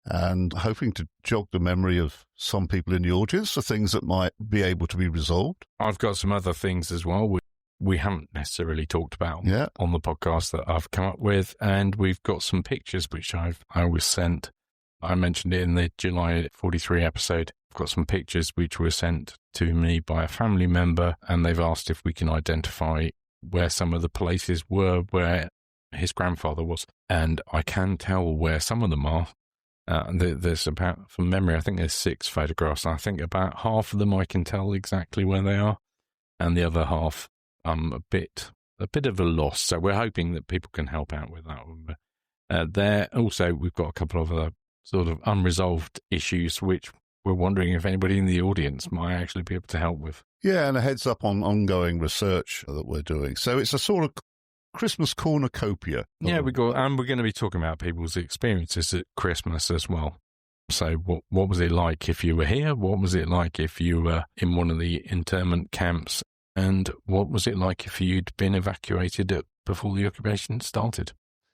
and hoping to jog the memory of some people in the audience for things that might be able to be resolved. I've got some other things as well we haven't necessarily talked about on the podcast that I've come up with, and we've got some pictures which I was sent. I mentioned it in the July 43 episode. I've got some pictures which were sent to me by a family member, and they've asked if we can identify where some of the places were where his grandfather was. And I can tell where some of them are. There's about, from memory, I think there's 6 photographs. I think about half of them I can tell exactly where they are, and the other half a bit of a loss. So we're hoping that people can help out with that one. There also, we've got a couple of other sort of unresolved issues which we're wondering if anybody in the audience might actually be able to help with. Yeah, and a heads up on ongoing research that we're doing. So it's a sort of Christmas cornucopia. Yeah, we're going to be talking about people's experiences at Christmas as well. So what was it like if you were here? What was it like if you were in one of the internment camps? And what was it like if you'd been evacuated before the occupation started?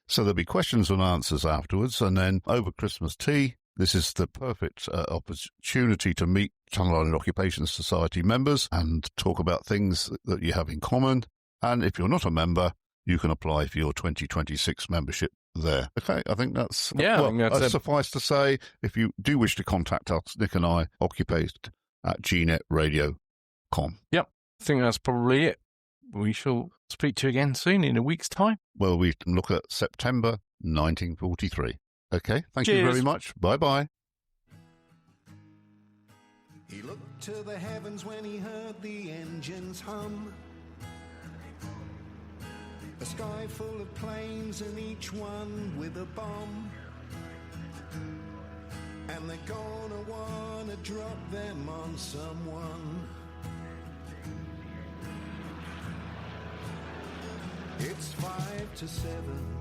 So there'll be questions and answers afterwards. And then over Christmas tea, this is the perfect opportunity to meet Channel Island Occupation Society members and talk about things that you have in common. And if you're not a member, you can apply for your 2026 membership there. Okay, I think that's... Yeah, well, I think that's suffice to say, if you do wish to contact us, Nick and I, occupate@gnetradio.com. Yep. I think that's probably it. We shall speak to you again soon in a week's time. Well, we can look at September 1943. Okay, thank you very much. Bye-bye. He looked to the heavens when he heard the engines hum. A sky full of planes and each one with a bomb. And they're gonna wanna drop them on someone. It's 5 to 7.